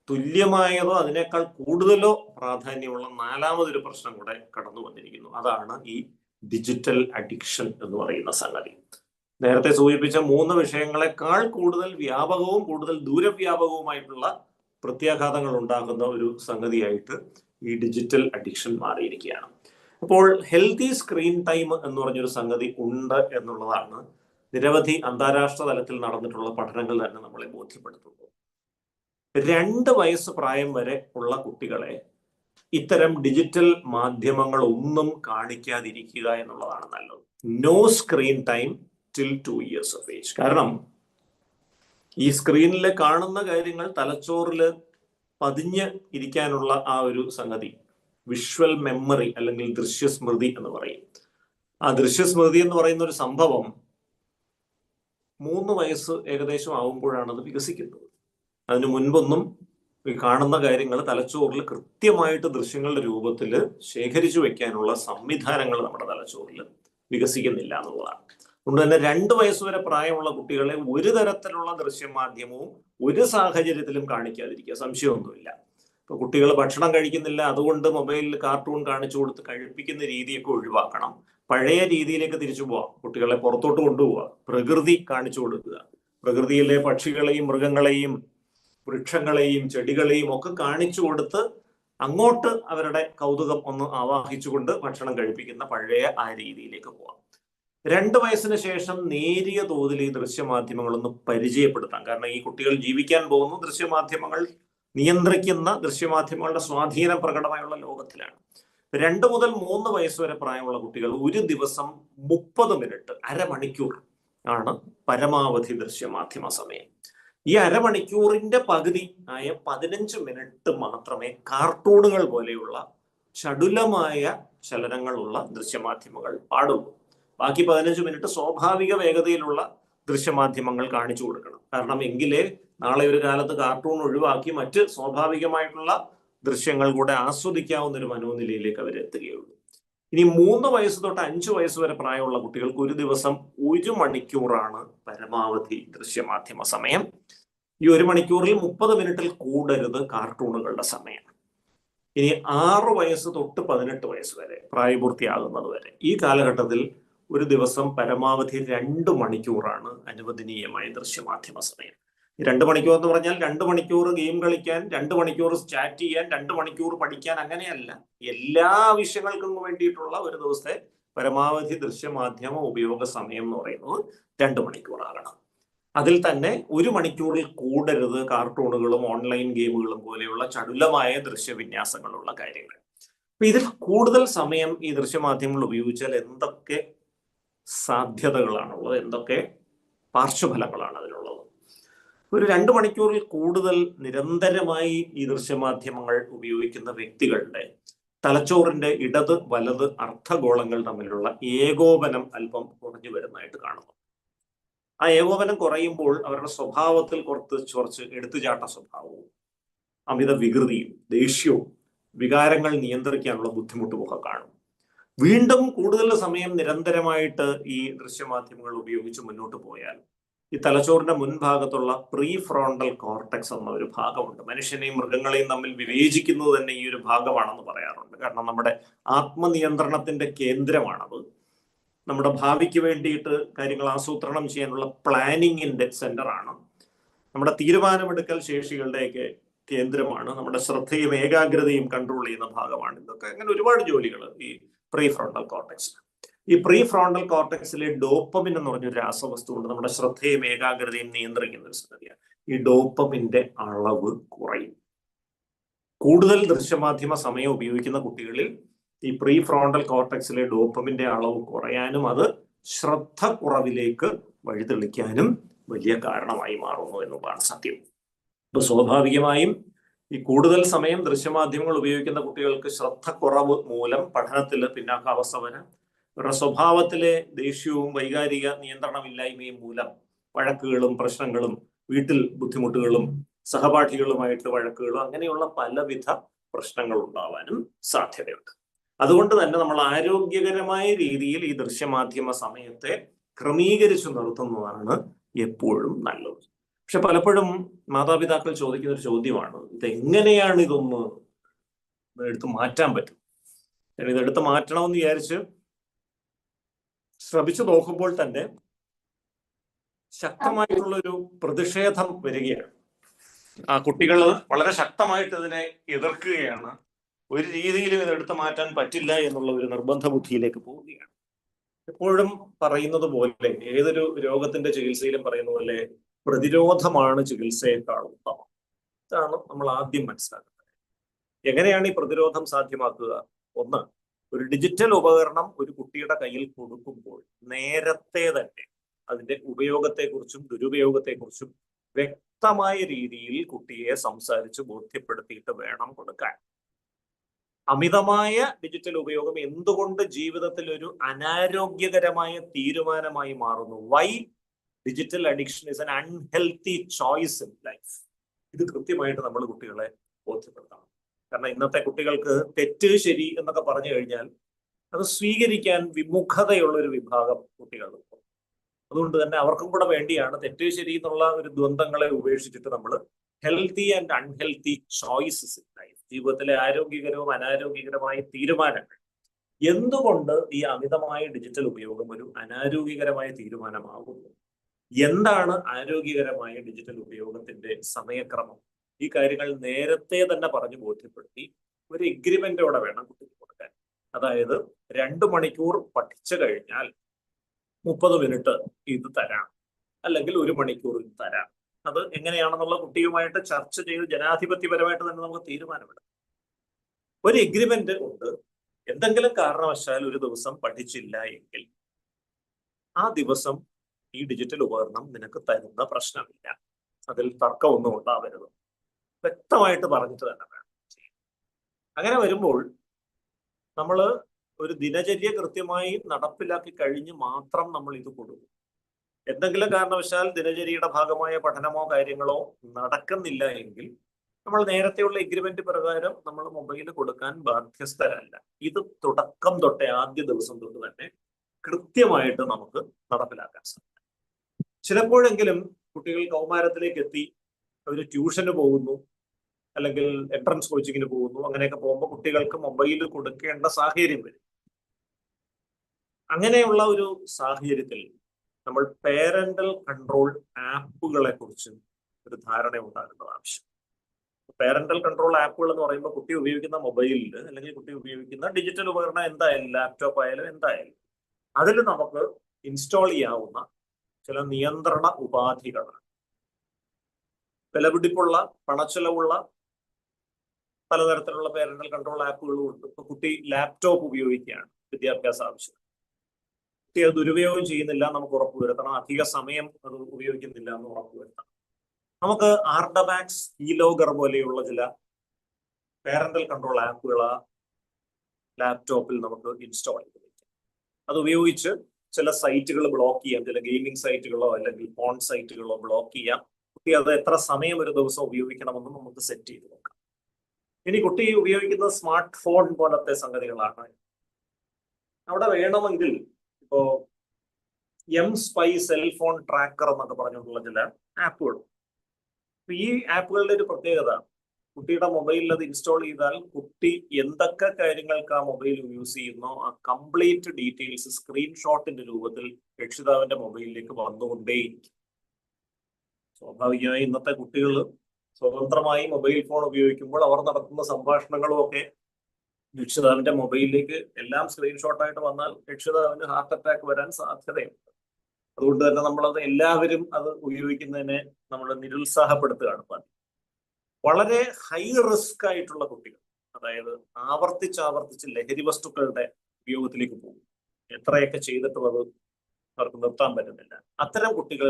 തുല്യമായതോ അതിനേക്കാൾ കൂടുതലോ പ്രാധാന്യമുള്ള നാലാമതൊരു പ്രശ്നം കൂടെ കടന്നു വന്നിരിക്കുന്നു. അതാണ് ഈ ഡിജിറ്റൽ അഡിക്ഷൻ എന്ന് പറയുന്ന സംഗതി. നേരത്തെ സൂചിപ്പിച്ച 3 വിഷയങ്ങളെക്കാൾ കൂടുതൽ വ്യാപകവും കൂടുതൽ ദൂരവ്യാപകവുമായിട്ടുള്ള പ്രത്യാഘാതങ്ങൾ ഉണ്ടാകുന്ന ഒരു സംഗതിയായിട്ട് ഈ ഡിജിറ്റൽ അഡിക്ഷൻ മാറിയിരിക്കുകയാണ്. അപ്പോൾ ഹെൽത്തി സ്ക്രീൻ ടൈം എന്ന് പറഞ്ഞൊരു സംഗതി ഉണ്ട് എന്നുള്ളതാണ് നിരവധി അന്താരാഷ്ട്ര തലത്തിൽ നടന്നിട്ടുള്ള പഠനങ്ങൾ തന്നെ നമ്മളെ ബോധ്യപ്പെടുത്തുന്നു. 2 വയസ്സ് പ്രായം വരെ ഉള്ള കുട്ടികളെ ഇത്തരം ഡിജിറ്റൽ മാധ്യമങ്ങൾ ഒന്നും കാണിക്കാതിരിക്കുക എന്നുള്ളതാണ് നല്ലത്. No screen time till 2 years of age. കാരണം ഈ സ്ക്രീനിൽ കാണുന്ന കാര്യങ്ങൾ തലച്ചോറിൽ പതിഞ്ഞ് ഇരിക്കാനുള്ള ആ ഒരു സംഗതി വിഷ്വൽ മെമ്മറി അല്ലെങ്കിൽ ദൃശ്യസ്മൃതി എന്ന് പറയും. ആ ദൃശ്യസ്മൃതി എന്ന് പറയുന്ന ഒരു സംഭവം 3 വയസ്സ് ഏകദേശം ആവുമ്പോഴാണ് അത് വികസിക്കുന്നത്. അതിനു മുൻപൊന്നും ഈ കാണുന്ന കാര്യങ്ങൾ തലച്ചോറിൽ കൃത്യമായിട്ട് ദൃശ്യങ്ങളുടെ രൂപത്തിൽ ശേഖരിച്ചു വെക്കാനുള്ള സംവിധാനങ്ങൾ നമ്മുടെ തലച്ചോറിൽ വികസിക്കുന്നില്ല എന്നുള്ളതാണ്. അതുകൊണ്ട് തന്നെ 2 വയസ്സ് വരെ പ്രായമുള്ള കുട്ടികളെ ഒരു തരത്തിലുള്ള ദൃശ്യമാധ്യമവും ഒരു സാഹചര്യത്തിലും കാണിക്കാതിരിക്കുക, സംശയമൊന്നുമില്ല. ഇപ്പൊ കുട്ടികൾ ഭക്ഷണം കഴിക്കുന്നില്ല, അതുകൊണ്ട് മൊബൈലിൽ കാർട്ടൂൺ കാണിച്ചു കൊടുത്ത് കഴിപ്പിക്കുന്ന രീതിയൊക്കെ ഒഴിവാക്കണം. പഴയ രീതിയിലേക്ക് തിരിച്ചു പോവാം. കുട്ടികളെ പുറത്തോട്ട് കൊണ്ടുപോവുക, പ്രകൃതി കാണിച്ചു കൊടുക്കുക, പ്രകൃതിയിലെ പക്ഷികളെയും മൃഗങ്ങളെയും വൃക്ഷങ്ങളെയും ചെടികളെയും ഒക്കെ കാണിച്ചു കൊടുത്ത് അങ്ങോട്ട് അവരുടെ കൗതുകം ഒന്ന് ആവാഹിച്ചുകൊണ്ട് ഭക്ഷണം കഴിപ്പിക്കുന്ന പഴയ ആ രീതിയിലേക്ക് പോവാം. 2 വയസ്സിന് ശേഷം നേരിയ തോതിൽ ഈ ദൃശ്യമാധ്യമങ്ങളൊന്ന് പരിചയപ്പെടുത്താം. കാരണം ഈ കുട്ടികൾ ജീവിക്കാൻ പോകുന്ന ദൃശ്യമാധ്യമങ്ങൾ നിയന്ത്രിക്കുന്ന ദൃശ്യമാധ്യമങ്ങളുടെ സ്വാധീനം പ്രകടമായുള്ള ലോകത്തിലാണ്. 2 മുതൽ 3 വയസ്സ് വരെ പ്രായമുള്ള കുട്ടികൾ ഒരു ദിവസം 30 മിനിറ്റ്, അരമണിക്കൂർ ആണ് പരമാവധി ദൃശ്യമാധ്യമ സമയം. ഈ അരമണിക്കൂറിന്റെ പകുതി ആയ 15 മിനിറ്റ് മാത്രമേ കാർട്ടൂണുകൾ പോലെയുള്ള ചടുലമായ ചലനങ്ങളുള്ള ദൃശ്യമാധ്യമങ്ങൾ പാടുള്ളൂ. ബാക്കി 15 മിനിറ്റ് സ്വാഭാവിക വേഗതയിലുള്ള ദൃശ്യമാധ്യമങ്ങൾ കാണിച്ചു കൊടുക്കണം. കാരണം എങ്കിലേ നാളെ ഒരു കാലത്ത് കാർട്ടൂൺ ഒഴിവാക്കി മറ്റ് സ്വാഭാവികമായിട്ടുള്ള ദൃശ്യങ്ങൾ കൂടെ ആസ്വദിക്കാവുന്ന ഒരു മനോനിലയിലേക്ക് അവർ എത്തുകയുള്ളൂ. ഇനി 3 വയസ്സ് തൊട്ട് 5 വയസ്സ് വരെ പ്രായമുള്ള കുട്ടികൾക്ക് ഒരു ദിവസം 1 മണിക്കൂറാണ് പരമാവധി ദൃശ്യമാധ്യമ സമയം. ഈ 1 മണിക്കൂറിൽ 30 മിനിറ്റിൽ കൂടരുത് കാർട്ടൂണുകളുടെ സമയം. ഇനി 6 വയസ്സ് തൊട്ട് 18 വയസ്സ് വരെ പ്രായപൂർത്തിയാകുന്നത് വരെ ഈ കാലഘട്ടത്തിൽ ഒരു ദിവസം പരമാവധി 2 മണിക്കൂറാണ് അനുവദനീയമായ ദൃശ്യമാധ്യമ സമയം. 2 മണിക്കൂർ എന്ന് പറഞ്ഞാൽ 2 മണിക്കൂർ ഗെയിം കളിക്കാൻ, 2 മണിക്കൂർ ചാറ്റ് ചെയ്യാൻ, 2 മണിക്കൂർ പഠിക്കാൻ, അങ്ങനെയല്ല. എല്ലാ ആവശ്യങ്ങൾക്കും വേണ്ടിയിട്ടുള്ള ഒരു ദിവസത്തെ പരമാവധി ദൃശ്യമാധ്യമ ഉപയോഗ സമയം എന്ന് പറയുന്നത് 2 മണിക്കൂറാകണം. അതിൽ തന്നെ 1 മണിക്കൂറിൽ കൂടരുത് കാർട്ടൂണുകളും ഓൺലൈൻ ഗെയിമുകളും പോലെയുള്ള ചടുലമായ ദൃശ്യവിന്യാസങ്ങളുള്ള കാര്യങ്ങൾ. അപ്പൊ ഇതിൽ കൂടുതൽ സമയം ഈ ദൃശ്യമാധ്യമങ്ങൾ ഉപയോഗിച്ചാൽ എന്തൊക്കെ സാധ്യതകളാണുള്ളത്, എന്തൊക്കെ പാർശ്വഫലങ്ങളാണ് അതിനുള്ളത്? ഒരു 2 മണിക്കൂറിൽ കൂടുതൽ നിരന്തരമായി ഈ ദൃശ്യമാധ്യമങ്ങൾ ഉപയോഗിക്കുന്ന വ്യക്തികളുടെ തലച്ചോറിന്റെ ഇടത് വലത് അർദ്ധഗോളങ്ങൾ തമ്മിലുള്ള ഏകോപനം അല്പം കുറഞ്ഞു വരുന്നതായിട്ട് കാണുന്നു. ആ ഏകോപനം കുറയുമ്പോൾ അവരുടെ സ്വഭാവത്തിൽ കുറച്ച് എടുത്തുചാട്ട സ്വഭാവവും അമിത വികൃതിയും ദേഷ്യവും വികാരങ്ങൾ നിയന്ത്രിക്കാനുള്ള ബുദ്ധിമുട്ടുമൊക്കെ കാണും. വീണ്ടും കൂടുതൽ സമയം നിരന്തരമായിട്ട് ഈ ദൃശ്യമാധ്യമങ്ങൾ ഉപയോഗിച്ച് മുന്നോട്ട് പോയാൽ ഈ തലച്ചോറിന്റെ മുൻഭാഗത്തുള്ള പ്രീ ഫ്രോണ്ടൽ കോർട്ടെക്സ് എന്ന ഒരു ഭാഗമുണ്ട്. മനുഷ്യനെയും മൃഗങ്ങളെയും തമ്മിൽ വിവേചിക്കുന്നത് തന്നെ ഈ ഒരു ഭാഗമാണെന്ന് പറയാറുണ്ട്. കാരണം നമ്മുടെ ആത്മനിയന്ത്രണത്തിന്റെ കേന്ദ്രമാണത്. നമ്മുടെ ഭാവിക്ക് വേണ്ടിയിട്ട് കാര്യങ്ങൾ ആസൂത്രണം ചെയ്യാനുള്ള പ്ലാനിങ്ങിന്റെ സെന്ററാണ്. നമ്മുടെ തീരുമാനമെടുക്കൽ ശേഷികളുടെയൊക്കെ കേന്ദ്രമാണ്. നമ്മുടെ ശ്രദ്ധയും ഏകാഗ്രതയും കൺട്രോൾ ചെയ്യുന്ന ഭാഗമാണ്. ഇതൊക്കെ അങ്ങനെ ഒരുപാട് ജോലികൾ ഈ പ്രീ ഫ്രോണ്ടൽ കോർട്ടെക്സ്. ഈ പ്രീ ഫ്രോണ്ടൽ കോർട്ടെക്സിലെ ഡോപ്പമിൻ എന്ന് പറഞ്ഞൊരു രാസവസ്തു ഉണ്ട്. നമ്മുടെ ശ്രദ്ധയും ഏകാഗ്രതയും നിയന്ത്രിക്കുന്ന ഒരു സംഗതിയാണ്. ഈ ഡോപ്പമിന്റെ അളവ് കുറയും. കൂടുതൽ ദൃശ്യമാധ്യമ സമയം ഉപയോഗിക്കുന്ന കുട്ടികളിൽ ഈ പ്രീ ഫ്രോണ്ടൽ കോർട്ടെക്സിലെ ഡോപ്പമിന്റെ അളവ് കുറയാനും അത് ശ്രദ്ധ കുറവിലേക്ക് വഴിതെളിക്കാനും വലിയ കാരണമായി മാറുന്നു എന്നുള്ളതാണ് സത്യം. ഇപ്പൊ സ്വാഭാവികമായും ഈ കൂടുതൽ സമയം ദൃശ്യമാധ്യമങ്ങൾ ഉപയോഗിക്കുന്ന കുട്ടികൾക്ക് ശ്രദ്ധക്കുറവ് മൂലം പഠനത്തിൽ പിന്നാക്കാവസ്ഥ വരാം. ഇവരുടെ സ്വഭാവത്തിലെ ദേഷ്യവും വൈകാരിക നിയന്ത്രണമില്ലായ്മയും മൂലം വഴക്കുകളും പ്രശ്നങ്ങളും വീട്ടിൽ ബുദ്ധിമുട്ടുകളും സഹപാഠികളുമായിട്ട് വഴക്കുകളും അങ്ങനെയുള്ള പലവിധ പ്രശ്നങ്ങൾ ഉണ്ടാവാനും സാധ്യതയുണ്ട്. അതുകൊണ്ട് തന്നെ നമ്മൾ ആരോഗ്യകരമായ രീതിയിൽ ഈ ദൃശ്യമാധ്യമ സമയത്തെ ക്രമീകരിച്ചു നിർത്തുന്നതാണ് എപ്പോഴും നല്ലത്. പക്ഷെ പലപ്പോഴും മാതാപിതാക്കൾ ചോദിക്കുന്ന ഒരു ചോദ്യമാണ്, ഇതെങ്ങനെയാണ് ഇതൊന്ന് എടുത്ത് മാറ്റാൻ പറ്റും. ഇതെടുത്ത് മാറ്റണമെന്ന് വിചാരിച്ച് ശ്രമിച്ചു നോക്കുമ്പോൾ തന്നെ ശക്തമായിട്ടുള്ളൊരു പ്രതിഷേധം വരികയാണ്. ആ കുട്ടികൾ വളരെ ശക്തമായിട്ട് ഇതിനെ എതിർക്കുകയാണ്. ഒരു രീതിയിലും ഇതെടുത്ത് മാറ്റാൻ പറ്റില്ല എന്നുള്ള ഒരു നിർബന്ധ ബുദ്ധിയിലേക്ക് പോവുകയാണ്. എപ്പോഴും പറയുന്നത് പോലെ, ഏതൊരു രോഗത്തിന്റെ ചികിത്സയിലും പറയുന്ന പോലെ, പ്രതിരോധമാണ് ചികിത്സയേക്കാൾ ഉത്തമം. ഇതാണ് നമ്മൾ ആദ്യം മനസ്സിലാക്കുന്നത്. എങ്ങനെയാണ് ഈ പ്രതിരോധം സാധ്യമാക്കുക? ഒന്ന്, ഒരു ഡിജിറ്റൽ ഉപകരണം ഒരു കുട്ടിയുടെ കയ്യിൽ കൊടുക്കുമ്പോൾ നേരത്തെ തന്നെ അതിന്റെ ഉപയോഗത്തെക്കുറിച്ചും ദുരുപയോഗത്തെക്കുറിച്ചും വ്യക്തമായ രീതിയിൽ കുട്ടിയെ സംസാരിച്ച് ബോധ്യപ്പെടുത്തിയിട്ട് വേണം കൊടുക്കാൻ. അമിതമായ ഡിജിറ്റൽ ഉപയോഗം എന്തുകൊണ്ട് ജീവിതത്തിൽ ഒരു അനാരോഗ്യകരമായ തീരുമാനമായി മാറുന്നു? Why digital addiction is an unhealthy choice in life. ഇത് കൃത്യമായിട്ട് നമ്മൾ കുട്ടികളെ ബോധ്യപ്പെടുത്തണം. കാരണം ഇന്നത്തെ കുട്ടികൾക്ക് തെറ്റ് ശരി എന്നൊക്കെ പറഞ്ഞു കഴിഞ്ഞാൽ അത് സ്വീകരിക്കാൻ വിമുഖതയുള്ള ഒരു വിഭാഗം കുട്ടികളുണ്ട്. അതുകൊണ്ട് തന്നെ അവർക്കും കൂടെ വേണ്ടിയാണ് തെറ്റ് ശരി എന്നുള്ള ഒരു ദ്വന്ദ്ങ്ങളെ ഉപേക്ഷിച്ചിട്ട് നമ്മൾ healthy and unhealthy choices in life, ജീവിതത്തിലെ ആരോഗ്യകരവും അനാരോഗ്യകരമായ തീരുമാനങ്ങൾ. എന്തുകൊണ്ട് ഈ അമിതമായ ഡിജിറ്റൽ ഉപയോഗം ഒരു അനാരോഗ്യകരമായ തീരുമാനമാകുന്നു? എന്താണ് ആരോഗ്യകരമായ ഡിജിറ്റൽ ഉപയോഗത്തിന്റെ സമയക്രമം? ഈ കാര്യങ്ങൾ നേരത്തെ തന്നെ പറഞ്ഞു ബോധ്യപ്പെടുത്തി ഒരു എഗ്രിമെന്റോടെ വേണം കുട്ടിക്ക് കൊടുക്കാൻ. അതായത് 2 മണിക്കൂർ പഠിച്ചു കഴിഞ്ഞാൽ 30 മിനിറ്റ് ഇത് തരാം, അല്ലെങ്കിൽ 1 മണിക്കൂർ ഇത് തരാം. അത് എങ്ങനെയാണെന്നുള്ള കുട്ടിയുമായിട്ട് ചർച്ച ചെയ്ത് ജനാധിപത്യപരമായിട്ട് തന്നെ നമുക്ക് തീരുമാനമെടുക്കാം. ഒരു എഗ്രിമെന്റ് ഉണ്ട്. എന്തെങ്കിലും കാരണവശാൽ ഒരു ദിവസം പഠിച്ചില്ല എങ്കിൽ ആ ദിവസം ഈ ഡിജിറ്റൽ ഉപകരണം നിനക്ക് തരുന്ന പ്രശ്നമില്ല. അതിൽ തർക്കമൊന്നും ഉണ്ടാവരുത്. വ്യക്തമായിട്ട് പറഞ്ഞിട്ട് തന്നെ വേണം. അങ്ങനെ വരുമ്പോൾ നമ്മൾ ഒരു ദിനചര്യ കൃത്യമായി നടപ്പിലാക്കി കഴിഞ്ഞ് മാത്രം നമ്മൾ ഇത് കൊടുക്കും. എന്തെങ്കിലും കാരണവശാൽ ദിനചര്യയുടെ ഭാഗമായ പഠനമോ കാര്യങ്ങളോ നടക്കുന്നില്ല എങ്കിൽ നമ്മൾ നേരത്തെയുള്ള എഗ്രിമെന്റ് പ്രകാരം നമ്മൾ മൊബൈൽ കൊടുക്കാൻ ബാധ്യസ്ഥരല്ല. ഇത് തുടക്കം തൊട്ടേ ആദ്യ ദിവസം തൊട്ട് തന്നെ കൃത്യമായിട്ട് നമുക്ക് നടപ്പിലാക്കാൻ സാധിക്കും. ചിലപ്പോഴെങ്കിലും കുട്ടികൾ കൗമാരത്തിലേക്ക് എത്തി അവർ ട്യൂഷന് പോകുന്നു, അല്ലെങ്കിൽ എൻട്രൻസ് കോച്ചിങ്ങിന് പോകുന്നു. അങ്ങനെയൊക്കെ പോകുമ്പോൾ കുട്ടികൾക്ക് മൊബൈൽ കൊടുക്കേണ്ട സാഹചര്യം വരും. അങ്ങനെയുള്ള ഒരു സാഹചര്യത്തിൽ നമ്മൾ പേരന്റൽ കൺട്രോൾ ആപ്പുകളെ കുറിച്ച് ഒരു ധാരണ ഉണ്ടാകുന്നത് ആവശ്യം. പേരന്റൽ കൺട്രോൾ ആപ്പുകൾ എന്ന് പറയുമ്പോൾ കുട്ടി ഉപയോഗിക്കുന്ന മൊബൈലിൽ അല്ലെങ്കിൽ കുട്ടി ഉപയോഗിക്കുന്ന ഡിജിറ്റൽ ഉപകരണം എന്തായാലും, ലാപ്ടോപ്പ് ആയാലും എന്തായാലും, അതിൽ നമുക്ക് ഇൻസ്റ്റാൾ ചെയ്യാവുന്ന ചില നിയന്ത്രണ ഉപാധികളാണ്. വിലപിടിപ്പുള്ള പണച്ചെലവുള്ള പലതരത്തിലുള്ള പേരന്റൽ കൺട്രോൾ ആപ്പുകളും ഉണ്ട്. ഇപ്പൊ കുട്ടി ലാപ്ടോപ്പ് ഉപയോഗിക്കുകയാണ് വിദ്യാഭ്യാസ ആവശ്യം. കുട്ടി അത് ദുരുപയോഗം ചെയ്യുന്നില്ല നമുക്ക് ഉറപ്പുവരുത്തണം. അധിക സമയം അത് ഉപയോഗിക്കുന്നില്ല എന്ന് ഉറപ്പുവരുത്തണം. നമുക്ക് ആർഡമാക്സ്, ഇലോഗർ പോലെയുള്ള ചില പേരന്റൽ കൺട്രോൾ ആപ്പുകൾ ആ ലാപ്ടോപ്പിൽ നമുക്ക് ഇൻസ്റ്റാൾ ചെയ്ത് വയ്ക്കാം. അത് ഉപയോഗിച്ച് ചില സൈറ്റുകൾ ബ്ലോക്ക് ചെയ്യാം. ചില ഗെയിമിംഗ് സൈറ്റുകളോ അല്ലെങ്കിൽ ഫോൺ സൈറ്റുകളോ ബ്ലോക്ക് ചെയ്യാം. കുട്ടി അത് എത്ര സമയം ഒരു ദിവസം ഉപയോഗിക്കണമെന്ന് നമുക്ക് സെറ്റ് ചെയ്ത് നോക്കാം. ഇനി കുട്ടി ഉപയോഗിക്കുന്ന സ്മാർട്ട് ഫോൺ പോലത്തെ സംഗതികളാണ്. അവിടെ വേണമെങ്കിൽ ഇപ്പോ M-Spy സെൽഫോൺ ട്രാക്കർ എന്നൊക്കെ പറഞ്ഞിട്ടുള്ള ചില ആപ്പുകളും. ഈ ആപ്പുകളുടെ ഒരു പ്രത്യേകത, കുട്ടിയുടെ മൊബൈലിൽ അത് ഇൻസ്റ്റാൾ ചെയ്താൽ കുട്ടി എന്തൊക്കെ കാര്യങ്ങൾക്ക് ആ മൊബൈൽ യൂസ് ചെയ്യുന്നോ ആ കംപ്ലീറ്റ് ഡീറ്റെയിൽസ് സ്ക്രീൻഷോട്ടിന്റെ രൂപത്തിൽ രക്ഷിതാവിന്റെ മൊബൈലിലേക്ക് വന്നുകൊണ്ടേയിരിക്കും. സ്വാഭാവികമായി ഇന്നത്തെ കുട്ടികൾ സ്വതന്ത്രമായി മൊബൈൽ ഫോൺ ഉപയോഗിക്കുമ്പോൾ അവർ നടത്തുന്ന സംഭാഷണങ്ങളും ഒക്കെ രക്ഷിതാവിന്റെ മൊബൈലിലേക്ക് എല്ലാം സ്ക്രീൻഷോട്ടായിട്ട് വന്നാൽ രക്ഷിതാവിന് ഹാർട്ട് അറ്റാക്ക് വരാൻ സാധ്യതയുണ്ട്. അതുകൊണ്ട് തന്നെ നമ്മളത് എല്ലാവരും അത് ഉപയോഗിക്കുന്നതിനെ നമ്മൾ നിരുത്സാഹപ്പെടുത്തുകയാണ് പതിവ്. വളരെ ഹൈ റിസ്ക് ആയിട്ടുള്ള കുട്ടികൾ, അതായത് ആവർത്തിച്ച് ലഹരി വസ്തുക്കളുടെ ഉപയോഗത്തിലേക്ക് പോകും. എത്രയൊക്കെ ചെയ്തിട്ടും അത് അവർക്ക് നിർത്താൻ പറ്റുന്നില്ല. അത്തരം കുട്ടികൾ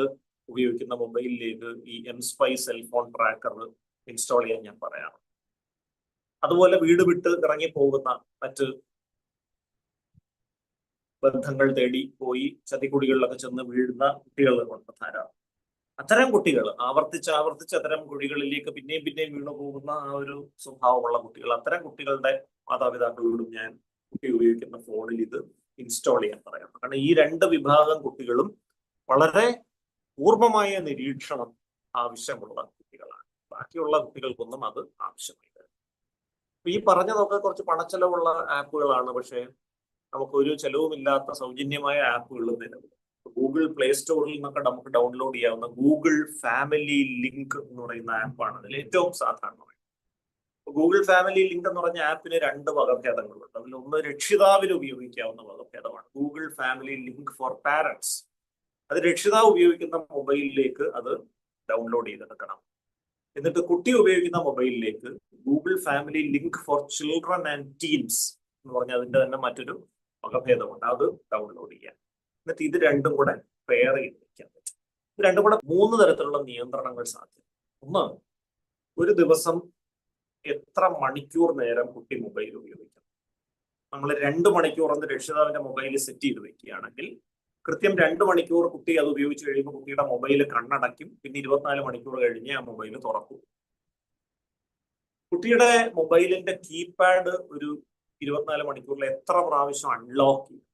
ഉപയോഗിക്കുന്ന മൊബൈലിലേക്ക് ഈ M-Spy സെൽഫോൺ ട്രാക്കർ ഇൻസ്റ്റാൾ ചെയ്യാൻ ഞാൻ പറയാം. അതുപോലെ വീട് വിട്ട് ഇറങ്ങിപ്പോകുന്ന മറ്റ് ബന്ധങ്ങൾ തേടി പോയി ചതിക്കുടികളിലൊക്കെ ചെന്ന് വീഴുന്ന കുട്ടികളുണ്ട് ധാരാളം. അത്തരം കുട്ടികൾ ആവർത്തിച്ച് അത്തരം കുഴികളിലേക്ക് പിന്നെയും വീണു പോകുന്ന ആ ഒരു സ്വഭാവമുള്ള കുട്ടികൾ, അത്തരം കുട്ടികളുടെ മാതാപിതാക്കളോടും ഞാൻ കുട്ടി ഉപയോഗിക്കുന്ന ഫോണിൽ ഇത് ഇൻസ്റ്റാൾ ചെയ്യാൻ പറയാം. കാരണം ഈ 2 വിഭാഗം കുട്ടികളും വളരെ പൂർണ്ണമായ നിരീക്ഷണം ആവശ്യമുള്ള കുട്ടികളാണ്. ബാക്കിയുള്ള കുട്ടികൾക്കൊന്നും അത് ആവശ്യമില്ല. ഈ പറഞ്ഞതൊക്കെ കുറച്ച് പണച്ചെലവുള്ള ആപ്പുകളാണ്, പക്ഷേ നമുക്കൊരു ചെലവുമില്ലാത്ത സൗജന്യമായ ആപ്പുകൾ നിലവിൽ ഗൂഗിൾ പ്ലേ സ്റ്റോറിൽ നിന്നൊക്കെ നമുക്ക് ഡൗൺലോഡ് ചെയ്യാവുന്ന ഗൂഗിൾ ഫാമിലി ലിങ്ക് എന്ന് പറയുന്ന ആപ്പാണ് അതിൽ ഏറ്റവും സാധാരണമായി. ഗൂഗിൾ ഫാമിലി ലിങ്ക് എന്ന് പറഞ്ഞ ആപ്പിന് 2 വകഭേദങ്ങളുണ്ട്. അതിലൊന്ന് രക്ഷിതാവിന് ഉപയോഗിക്കാവുന്ന വകഭേദമാണ്, Google family link for parents. അത് രക്ഷിതാവ് ഉപയോഗിക്കുന്ന മൊബൈലിലേക്ക് അത് ഡൗൺലോഡ് ചെയ്തെടുക്കണം. എന്നിട്ട് കുട്ടി ഉപയോഗിക്കുന്ന മൊബൈലിലേക്ക് Google family link for children and teens എന്ന് പറഞ്ഞ അതിന്റെ തന്നെ മറ്റൊരു വകഭേദമുണ്ട്, അത് ഡൗൺലോഡ് ചെയ്യാം. എന്നിട്ട് ഇത് രണ്ടും കൂടെ പെയർ ചെയ്ത് വയ്ക്കാൻ പറ്റും. ഇത് രണ്ടും കൂടെ 3 തരത്തിലുള്ള നിയന്ത്രണങ്ങൾ സാധ്യം. ഒന്ന്, ഒരു ദിവസം എത്ര മണിക്കൂർ നേരം കുട്ടി മൊബൈൽ ഉപയോഗിക്കണം. നമ്മൾ 2 മണിക്കൂർ എന്ന് രക്ഷിതാവിന്റെ മൊബൈൽ സെറ്റ് ചെയ്ത് വെക്കുകയാണെങ്കിൽ കൃത്യം 2 മണിക്കൂർ കുട്ടി അത് ഉപയോഗിച്ച് കഴിയുമ്പോൾ കുട്ടിയുടെ മൊബൈൽ കണ്ണടയ്ക്കും. പിന്നെ 24 മണിക്കൂർ കഴിഞ്ഞ് ആ മൊബൈൽ തുറക്കും. കുട്ടിയുടെ മൊബൈലിന്റെ കീപാഡ് ഒരു 24 മണിക്കൂറിൽ എത്ര പ്രാവശ്യം അൺലോക്ക് ചെയ്യും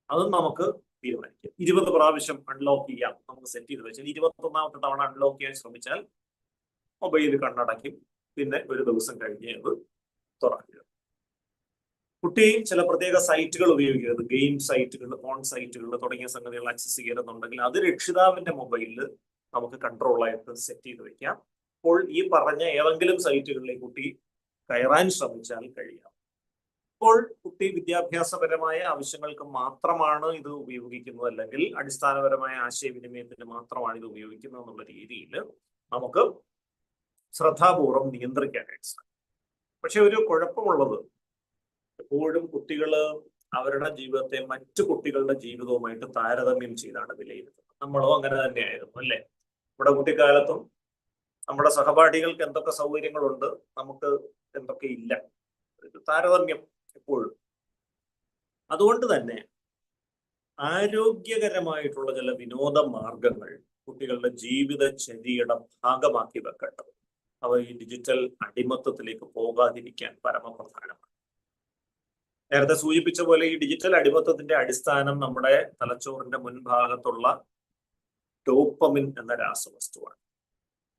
അതും നമുക്ക് തീരുമാനിക്കാം. 20 പ്രാവശ്യം അൺലോക്ക് ചെയ്യാം നമുക്ക് സെറ്റ് ചെയ്ത് വെച്ചാൽ 21ാമത്തെ തവണ അൺലോക്ക് ചെയ്യാൻ ശ്രമിച്ചാൽ മൊബൈൽ കണ്ണടയ്ക്കും. പിന്നെ ഒരു ദിവസം കഴിഞ്ഞ് അത് തുറക്കുക. കുട്ടി ചില പ്രത്യേക സൈറ്റുകൾ ഉപയോഗിക്കരുത്, ഗെയിം സൈറ്റുകൾ, ഫോൺ സൈറ്റുകൾ തുടങ്ങിയ സംഗതികൾ ആക്സസ് ചെയ്യരുന്നുണ്ടെങ്കിൽ അത് രക്ഷിതാവിന്റെ മൊബൈലിൽ നമുക്ക് കൺട്രോളായിട്ട് സെറ്റ് ചെയ്ത് വെക്കാം. അപ്പോൾ ഈ പറഞ്ഞ ഏതെങ്കിലും സൈറ്റുകളിലേക്ക് കുട്ടി കയറാൻ ശ്രമിച്ചാൽ കഴിയാം. ഇപ്പോൾ കുട്ടി വിദ്യാഭ്യാസപരമായ ആവശ്യങ്ങൾക്ക് മാത്രമാണ് ഇത് ഉപയോഗിക്കുന്നത്, അല്ലെങ്കിൽ അടിസ്ഥാനപരമായ ആശയവിനിമയത്തിന് മാത്രമാണ് ഇത് ഉപയോഗിക്കുന്നത് എന്നുള്ള രീതിയിൽ നമുക്ക് ശ്രദ്ധാപൂർവം നിയന്ത്രിക്കാനായിട്ട് സാധിക്കും. പക്ഷെ ഒരു കുഴപ്പമുള്ളത്, എപ്പോഴും കുട്ടികൾ അവരുടെ ജീവിതത്തെ മറ്റു കുട്ടികളുടെ ജീവിതവുമായിട്ട് താരതമ്യം ചെയ്താണ് വിലയിരുത്തുന്നത്. നമ്മളോ അങ്ങനെ തന്നെയായിരുന്നു അല്ലേ? നമ്മുടെ കുട്ടിക്കാലത്തും നമ്മുടെ സഹപാഠികൾക്ക് എന്തൊക്കെ സൗകര്യങ്ങളുണ്ട്, നമുക്ക് എന്തൊക്കെ ഇല്ല, ഒരു താരതമ്യം എപ്പോഴും. അതുകൊണ്ട് തന്നെ ആരോഗ്യകരമായിട്ടുള്ള ചില വിനോദ മാർഗങ്ങൾ കുട്ടികളുടെ ജീവിതചര്യയുടെ ഭാഗമാക്കി വെക്കേണ്ടത് അവ ഈ ഡിജിറ്റൽ അടിമത്തത്തിലേക്ക് പോകാതിരിക്കാൻ പരമപ്രധാനമാണ്. നേരത്തെ സൂചിപ്പിച്ച പോലെ ഈ ഡിജിറ്റൽ അടിമത്തത്തിന്റെ അടിസ്ഥാനം നമ്മുടെ തലച്ചോറിന്റെ മുൻഭാഗത്തുള്ള ഡോപ്പമിൻ എന്ന രാസവസ്തുവാണ്.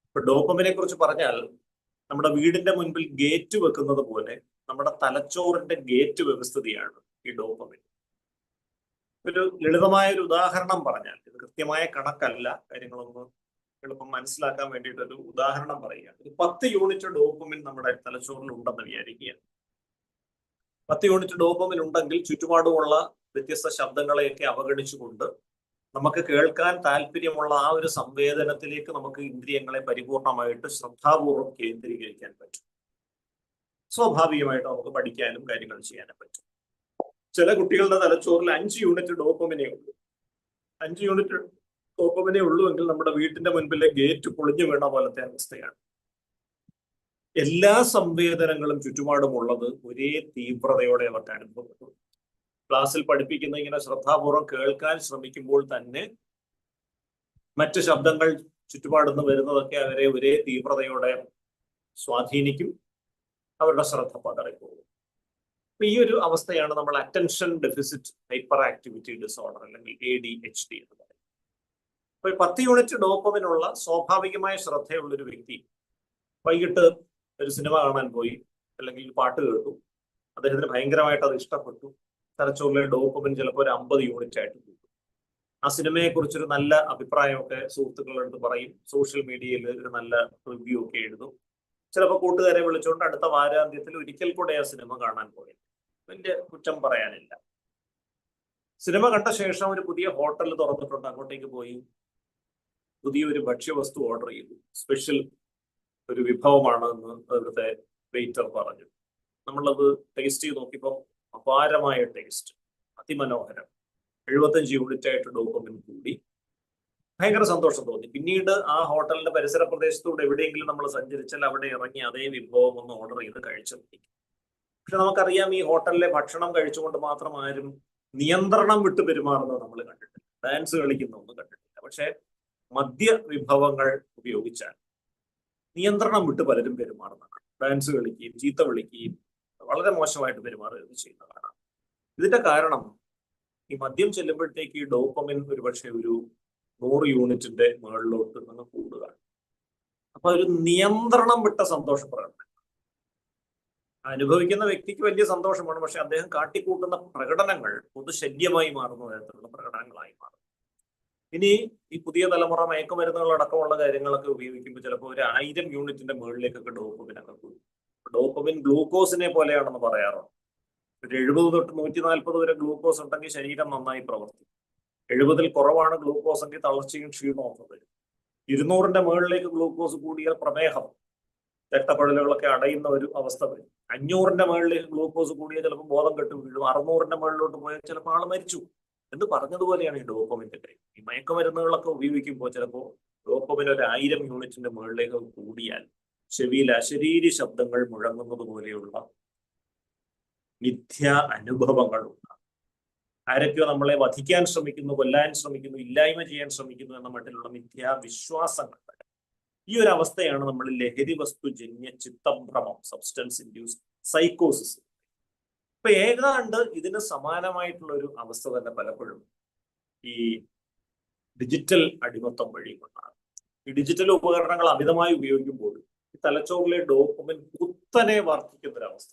ഇപ്പൊ ഡോപ്പമിനെ കുറിച്ച് പറഞ്ഞാൽ നമ്മുടെ വീടിന്റെ മുൻപിൽ ഗേറ്റ് വെക്കുന്നത് പോലെ നമ്മുടെ തലച്ചോറിന്റെ ഗേറ്റ് വ്യവസ്ഥിതിയാണ് ഈ ഡോപ്പമിൻ. ഒരു ലളിതമായ ഒരു ഉദാഹരണം പറഞ്ഞാൽ, ഇത് കൃത്യമായ കണക്കല്ല, കാര്യങ്ങളൊന്ന് എളുപ്പം മനസ്സിലാക്കാൻ വേണ്ടിയിട്ടൊരു ഉദാഹരണം പറയുക. ഒരു 10 യൂണിറ്റ് ഡോപ്പമിൻ നമ്മുടെ തലച്ചോറിൽ ഉണ്ടെന്ന് വിചാരിക്കുക. 10 യൂണിറ്റ് ഡോപ്പമിൻ ഉണ്ടെങ്കിൽ ചുറ്റുപാടുമുള്ള വ്യത്യസ്ത ശബ്ദങ്ങളെയൊക്കെ അവഗണിച്ചുകൊണ്ട് നമുക്ക് കേൾക്കാൻ താല്പര്യമുള്ള ആ ഒരു സംവേദനത്തിലേക്ക് നമുക്ക് ഇന്ദ്രിയങ്ങളെ പരിപൂർണമായിട്ട് ശ്രദ്ധാപൂർവം കേന്ദ്രീകരിക്കാൻ പറ്റും. സ്വാഭാവികമായിട്ട് നമുക്ക് പഠിക്കാനും കാര്യങ്ങൾ ചെയ്യാനും പറ്റും. ചില കുട്ടികളുടെ തലച്ചോറിൽ 5 യൂണിറ്റ് ഡോപ്പമിനേ ഉള്ളൂ. 5 യൂണിറ്റ് ഡോപ്പമിനേ ഉള്ളൂ എങ്കിൽ നമ്മുടെ വീട്ടിന്റെ മുൻപിലെ ഗേറ്റ് പൊളിഞ്ഞു വീണ പോലത്തെ അവസ്ഥയാണ്. എല്ലാ സംവേദനങ്ങളും ചുറ്റുപാടുമുള്ളത് ഒരേ തീവ്രതയോടെ അവർക്ക് അനുഭവപ്പെട്ടു. ക്ലാസ്സിൽ പഠിപ്പിക്കുന്ന ഇങ്ങനെ ശ്രദ്ധാപൂർവം കേൾക്കാൻ ശ്രമിക്കുമ്പോൾ തന്നെ മറ്റ് ശബ്ദങ്ങൾ ചുറ്റുപാടുന്ന് വരുന്നതൊക്കെ അവരെ ഒരേ തീവ്രതയോടെ സ്വാധീനിക്കും, അവരുടെ ശ്രദ്ധ പതറിപ്പോകും. അപ്പൊ ഈ ഒരു അവസ്ഥയാണ് നമ്മൾ attention deficit hyper activity disorder അല്ലെങ്കിൽ ADHD എന്ന് പറയുന്നത്. അപ്പൊ 10 യൂണിറ്റ് ഡോപ്പമിനുള്ള സ്വാഭാവികമായ ശ്രദ്ധയുള്ളൊരു വ്യക്തി വൈകിട്ട് ഒരു സിനിമ കാണാൻ പോയി, അല്ലെങ്കിൽ പാട്ട് കേട്ടു, അദ്ദേഹത്തിന് ഭയങ്കരമായിട്ട് അത് ഇഷ്ടപ്പെട്ടു, തലച്ചോറിലെ ഡോപ്പമിൻ ചിലപ്പോൾ ഒരു 50 യൂണിറ്റ് ആയിട്ട് കൂടും. ആ സിനിമയെ കുറിച്ചൊരു നല്ല അഭിപ്രായമൊക്കെ സുഹൃത്തുക്കളുടെ അടുത്ത് പറയും, സോഷ്യൽ മീഡിയയിൽ ഒരു നല്ല റിവ്യൂ ഒക്കെ എഴുതും, ചിലപ്പോൾ കൂട്ടുകാരെ വിളിച്ചുകൊണ്ട് അടുത്ത വാരാന്ത്യത്തിൽ ഒരിക്കൽ കൂടെ ആ സിനിമ കാണാൻ പോയി. വലിയ കുറ്റം പറയാനില്ല. സിനിമ കണ്ട ശേഷം ഒരു പുതിയ ഹോട്ടൽ തുറന്നിട്ടുണ്ട്, അങ്ങോട്ടേക്ക് പോയി പുതിയൊരു ഭക്ഷ്യവസ്തു ഓർഡർ ചെയ്തു. സ്പെഷ്യൽ ഒരു വിഭവമാണ് എന്ന് അവിടുത്തെ വെയിറ്റർ പറഞ്ഞു. നമ്മളത് ടേസ്റ്റ് ചെയ്ത് നോക്കിയപ്പോൾ അപാരമായ ടേസ്റ്റ്, അതിമനോഹരം. 75 യൂണിറ്റ് ആയിട്ട് ഡോപ്പമിൻ കൂടി, ഭയങ്കര സന്തോഷം തോന്നി. പിന്നീട് ആ ഹോട്ടലിന്റെ പരിസര പ്രദേശത്തൂടെ എവിടെയെങ്കിലും നമ്മൾ സഞ്ചരിച്ചാൽ അവിടെ ഇറങ്ങി അതേ വിഭവം ഒന്ന് ഓർഡർ ചെയ്ത് കഴിച്ചു നോക്കി. പക്ഷെ നമുക്കറിയാം, ഈ ഹോട്ടലിലെ ഭക്ഷണം കഴിച്ചുകൊണ്ട് മാത്രം ആരും നിയന്ത്രണം വിട്ട് പെരുമാറുന്നത് നമ്മൾ കണ്ടിട്ടില്ല, ഡാൻസ് കളിക്കുന്നൊന്നും കണ്ടിട്ടില്ല. പക്ഷെ മദ്യ വിഭവങ്ങൾ ഉപയോഗിച്ചാൽ നിയന്ത്രണം വിട്ട് പലരും പെരുമാറുന്നതാണ്. ഡാൻസ് കളിക്കുകയും ചീത്ത വിളിക്കുകയും വളരെ മോശമായിട്ട് പെരുമാറുകയും ചെയ്യുന്നതാണ്. ഇതിന്റെ കാരണം ഈ മദ്യം ചെല്ലുമ്പോഴത്തേക്ക് ഈ ഡോപ്പമിൻ ഒരുപക്ഷെ ഒരു 100 യൂണിറ്റിന്റെ മുകളിലോട്ട് നിന്ന് കൂടുകയാണ്. അപ്പൊ ഒരു നിയന്ത്രണം വിട്ട സന്തോഷപ്രകടനം. അനുഭവിക്കുന്ന വ്യക്തിക്ക് വലിയ സന്തോഷമാണ്. പക്ഷെ അദ്ദേഹം കാട്ടിക്കൂട്ടുന്ന പ്രകടനങ്ങൾ പൊതുശല്യമായി മാറുന്ന തരത്തിലുള്ള പ്രകടനങ്ങളായി മാറും. ഇനി ഈ പുതിയ തലമുറ മയക്കുമരുന്നുകൾ അടക്കമുള്ള കാര്യങ്ങളൊക്കെ ഉപയോഗിക്കുമ്പോൾ ചിലപ്പോൾ ഒരു 1000 യൂണിറ്റിന്റെ മുകളിലേക്കൊക്കെ ഡോപ്പമിനൊക്കെ കൂടും. ഡോപ്പമിൻ ഗ്ലൂക്കോസിനെ പോലെയാണെന്ന് പറയാറുണ്ട്. ഒരു 70 തൊട്ട് 140 വരെ ഗ്ലൂക്കോസ് ഉണ്ടെങ്കിൽ ശരീരം നന്നായി പ്രവർത്തിക്കും. 70-ൽ കുറവാണ് ഗ്ലൂക്കോസ് എങ്കിൽ തളർച്ചയും ക്ഷീണവും ഒക്കെ വരും. 200-ന്റെ മുകളിലേക്ക് ഗ്ലൂക്കോസ് കൂടിയാൽ പ്രമേഹം, രക്തക്കുഴലുകളൊക്കെ അടയുന്ന ഒരു അവസ്ഥ വരും. 500-ന്റെ മുകളിലേക്ക് ഗ്ലൂക്കോസ് കൂടിയാൽ ചിലപ്പോൾ ബോധം കെട്ട് വീഴും. 600-ന്റെ മുകളിലോട്ട് പോയാൽ ചിലപ്പോൾ ആള് മരിച്ചു എന്ന് പറഞ്ഞതുപോലെയാണ് ഈ ഡോപ്പമിന്റെ കാര്യം. ഈ മയക്കുമരുന്നുകളൊക്കെ ഉപയോഗിക്കുമ്പോൾ ചിലപ്പോൾ ഡോപ്പമിൻ ഒരു 1000 യൂണിറ്റിന്റെ മുകളിലേക്ക് കൂടിയാൽ ചെവിയിൽ അശരീരി ശബ്ദങ്ങൾ മുഴങ്ങുന്നത് പോലെയുള്ള മിഥ്യാ അനുഭവങ്ങൾ ഉണ്ടാകും. ആരൊക്കെയോ നമ്മളെ വധിക്കാൻ ശ്രമിക്കുന്നു, കൊല്ലാൻ ശ്രമിക്കുന്നു, ഇല്ലായ്മ ചെയ്യാൻ ശ്രമിക്കുന്നു എന്ന മട്ടിലുള്ള മിഥ്യാ വിശ്വാസങ്ങൾ. ഈ ഒരു അവസ്ഥയാണ് നമ്മൾ ലഹരി വസ്തുജന്യ ചിത്തഭ്രമം, സബ്സ്റ്റൻസ് ഇൻഡ്യൂസ് സൈക്കോസിസ്. ഇപ്പൊ ഏതാണ്ട് ഇതിന് സമാനമായിട്ടുള്ള ഒരു അവസ്ഥ തന്നെ പലപ്പോഴും ഈ ഡിജിറ്റൽ അടിമത്തം വഴി കൊണ്ടാണ്. ഈ ഡിജിറ്റൽ ഉപകരണങ്ങൾ അമിതമായി ഉപയോഗിക്കുമ്പോൾ ഈ തലച്ചോറിലെ ഡോപ്പമിൻ കുത്തനെ വർദ്ധിക്കുന്ന ഒരവസ്ഥ.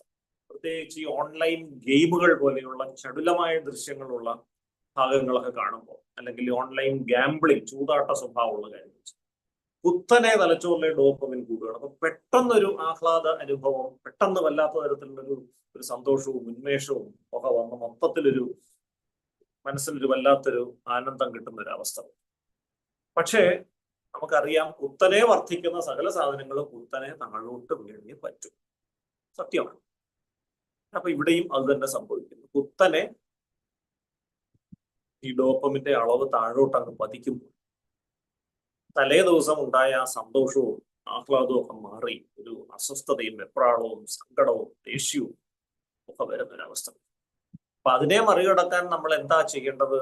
പ്രത്യേകിച്ച് ഈ ഓൺലൈൻ ഗെയിമുകൾ പോലെയുള്ള ചടുലമായ ദൃശ്യങ്ങളുള്ള ഭാഗങ്ങളൊക്കെ കാണുമ്പോൾ, അല്ലെങ്കിൽ ഓൺലൈൻ ഗാംബ്ലിംഗ്, ചൂതാട്ട സ്വഭാവമുള്ള കാര്യങ്ങൾ കുത്തനെ തലച്ചോറിലെ ഡോപ്പമിൻ കൂടുകയാണ്. അപ്പൊ പെട്ടെന്നൊരു ആഹ്ലാദ അനുഭവം, പെട്ടെന്ന് വല്ലാത്ത തരത്തിലുള്ളൊരു സന്തോഷവും ഉന്മേഷവും ഒക്കെ വന്ന് മൊത്തത്തിലൊരു മനസ്സിലൊരു വല്ലാത്തൊരു ആനന്ദം കിട്ടുന്ന ഒരു അവസ്ഥ. പക്ഷേ നമുക്കറിയാം, കുത്തനെ വർദ്ധിക്കുന്ന സകല സാധനങ്ങളും കുത്തനെ താഴോട്ട് വീഴേ പറ്റും. സത്യമാണ്. അപ്പൊ ഇവിടെയും അത് തന്നെ സംഭവിക്കുന്നു. കുത്തനെ ഈ ഡോപ്പമിന്റെ അളവ് താഴോട്ട് അങ്ങ് പതിക്കുമ്പോൾ തലേ ദിവസം ഉണ്ടായ ആ സന്തോഷവും ആഹ്ലാദവും ഒക്കെ മാറി ഒരു അസ്വസ്ഥതയും വെപ്രാളവും സങ്കടവും ദേഷ്യവും ഒക്കെ വരുന്നൊരവസ്ഥ. അപ്പൊ അതിനെ മറികടക്കാൻ നമ്മൾ എന്താ ചെയ്യേണ്ടത്?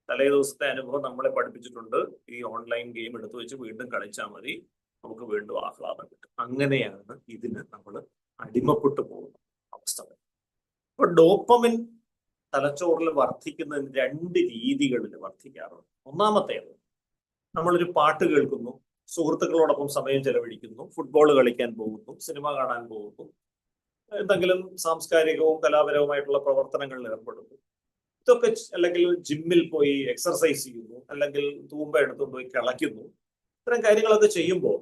തലേ ദിവസത്തെ അനുഭവം നമ്മളെ പഠിപ്പിച്ചിട്ടുണ്ട്. ഈ ഓൺലൈൻ ഗെയിം എടുത്തു വെച്ച് വീണ്ടും കളിച്ചാൽ മതി, നമുക്ക് വീണ്ടും ആഹ്ലാദം കിട്ടും. അങ്ങനെയാണ് ഇതിന് നമ്മൾ അടിമപ്പെട്ടു പോകുന്ന അവസ്ഥ. ഇപ്പൊ ഡോപ്പമിൻ തലച്ചോറിൽ വർദ്ധിക്കുന്നതിന് 2 രീതികളിൽ വർദ്ധിക്കാറുണ്ട്. ഒന്നാമത്തേത്, നമ്മളൊരു പാട്ട് കേൾക്കുന്നു, സുഹൃത്തുക്കളോടൊപ്പം സമയം ചെലവഴിക്കുന്നു, ഫുട്ബോൾ കളിക്കാൻ പോകുന്നു, സിനിമ കാണാൻ പോകുന്നു, എന്തെങ്കിലും സാംസ്കാരികവും കലാപരവുമായിട്ടുള്ള പ്രവർത്തനങ്ങളിൽ ഏർപ്പെടുന്നു. ഇതൊക്കെ, അല്ലെങ്കിൽ ജിമ്മിൽ പോയി എക്സർസൈസ് ചെയ്യുന്നു, അല്ലെങ്കിൽ തൂമ്പ എടുത്തുകൊണ്ട് പോയി കിളയ്ക്കുന്നു. ഇത്തരം കാര്യങ്ങളൊക്കെ ചെയ്യുമ്പോൾ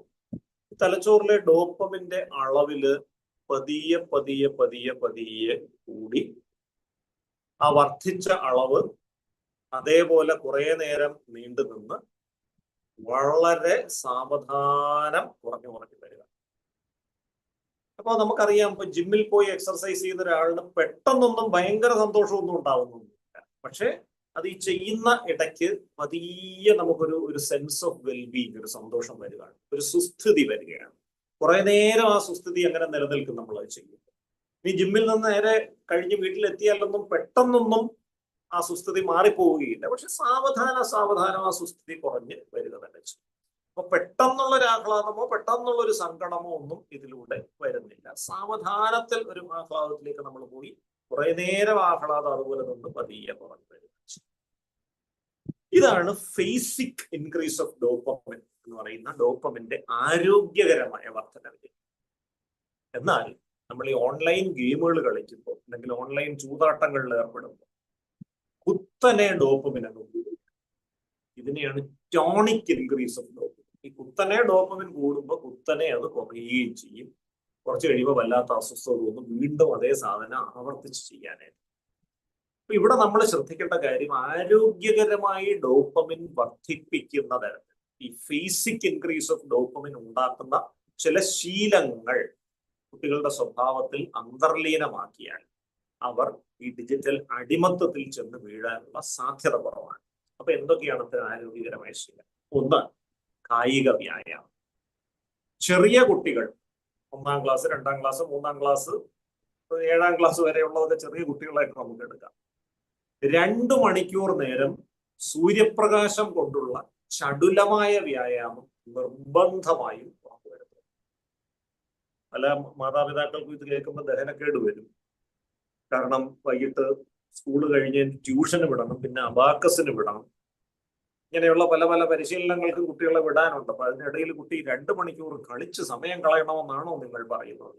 തലച്ചോറിലെ ഡോപ്പമിന്റെ അളവില് പതിയെ പതിയെ പതിയെ പതിയെ കൂടി ആ വർദ്ധിച്ച അളവ് അതേപോലെ കുറെ നേരം നീണ്ടു നിന്ന് വളരെ സാവധാനം കുറഞ്ഞു വരിക. അപ്പൊ നമുക്കറിയാം, ഇപ്പൊ ജിമ്മിൽ പോയി എക്സർസൈസ് ചെയ്യുന്ന ഒരാളിന് പെട്ടെന്നൊന്നും ഭയങ്കര സന്തോഷമൊന്നും ഉണ്ടാവുന്നൊന്നുമില്ല. പക്ഷെ അത് ഈ ചെയ്യുന്ന ഇടയ്ക്ക് പതിയെ നമുക്കൊരു സെൻസ് ഓഫ് വെൽബീങ്, ഒരു സന്തോഷം വരികയാണ്, ഒരു സുസ്ഥിതി വരികയാണ്. കുറെ നേരം ആ സുസ്ഥിതി അങ്ങനെ നിലനിൽക്കും നമ്മൾ അത് ചെയ്യുമ്പോൾ. ഈ ജിമ്മിൽ നിന്ന് നേരെ കഴിഞ്ഞ് വീട്ടിലെത്തിയാലൊന്നും പെട്ടെന്നൊന്നും ആ സുസ്ഥിതി മാറിപ്പോവുകയില്ല. പക്ഷെ സാവധാനം ആ സുസ്ഥിതി കുറഞ്ഞ് വരിക തന്നെ ചെയ്യും. അപ്പൊ പെട്ടെന്നുള്ള ഒരു ആഹ്ലാദമോ പെട്ടെന്നുള്ള ഒരു സങ്കടമോ ഒന്നും ഇതിലൂടെ വരുന്നില്ല. സാവധാനത്തിൽ ഒരു ആഹ്ലാദത്തിലേക്ക് നമ്മൾ പോയി കുറെ നേരം ആഹ്ലാദം അതുപോലെ നിന്ന് പതിയെ കുറഞ്ഞു വരിക. ഇതാണ് ഫേസിക് ഇൻക്രീസ് ഓഫ് ഡോപ്പമിൻ എന്ന് പറയുന്ന ഡോപ്പമിന്റെ ആരോഗ്യകരമായ വർധനവ്. എന്നാൽ നമ്മൾ ഈ ഓൺലൈൻ ഗെയിമുകൾ കളിക്കുമ്പോൾ, അല്ലെങ്കിൽ ഓൺലൈൻ ചൂതാട്ടങ്ങളിൽ ഏർപ്പെടുമ്പോൾ കുത്തനെ ഡോപ്പമിൻ അങ്ങ് കൂടും. ഇതിനെയാണ് ടോണിക് ഇൻക്രീസ് ഓഫ് ഡോപ്പമിൻ. ഈ കുത്തനെ ഡോപ്പമിൻ കൂടുമ്പോൾ കുത്തനെ അത് കുറയുകയും ചെയ്യും. കുറച്ച് കഴിയുമ്പോൾ വല്ലാത്ത അസ്വസ്ഥത തോന്നും, വീണ്ടും അതേ സാധനം ആവർത്തിച്ച് ചെയ്യാനായിട്ട്. അപ്പൊ ഇവിടെ നമ്മൾ ശ്രദ്ധിക്കേണ്ട കാര്യം, ആരോഗ്യകരമായി ഡോപ്പമിൻ വർദ്ധിപ്പിക്കുന്ന തരത്തിൽ ഈ ഫേസിക് ഇൻക്രീസ് ഓഫ് ഡോപ്പമിൻ ഉണ്ടാക്കുന്ന ചില ശീലങ്ങൾ കുട്ടികളുടെ സ്വഭാവത്തിൽ അന്തർലീനമാക്കിയാൽ അവർ ഈ ഡിജിറ്റൽ അടിമത്തത്തിൽ ചെന്ന് വീഴാനുള്ള സാധ്യത കുറവാണ്. അപ്പൊ എന്തൊക്കെയാണ് ഇത്തരം ആരോഗ്യകരമായ ശീലം? ഒന്ന്, കായിക വ്യായാമം. ചെറിയ കുട്ടികൾ 1-ാം ക്ലാസ്, 2-ാം ക്ലാസ്, 3-ാം ക്ലാസ്, 7-ാം ക്ലാസ് വരെയുള്ളതൊക്കെ ചെറിയ കുട്ടികളായിട്ട് നമുക്ക് എടുക്കാം. 2 മണിക്കൂർ നേരം സൂര്യപ്രകാശം കൊണ്ടുള്ള ചടുലമായ വ്യായാമം നിർബന്ധമായും ഉറപ്പുവരുത്തുക. പല മാതാപിതാക്കൾക്കും ഇത് കേൾക്കുമ്പോൾ ദഹനക്കേട് വരും. കാരണം വൈകിട്ട് സ്കൂൾ കഴിഞ്ഞ് ട്യൂഷന് വിടണം, പിന്നെ അബാക്കസിന് വിടണം, ഇങ്ങനെയുള്ള പല പല പരിശീലനങ്ങൾക്കും കുട്ടികളെ വിടാനുണ്ട്. അപ്പൊ അതിനിടയിൽ കുട്ടി 2 മണിക്കൂർ കളിച്ച് സമയം കളയണമെന്നാണോ നിങ്ങൾ പറയുന്നത്?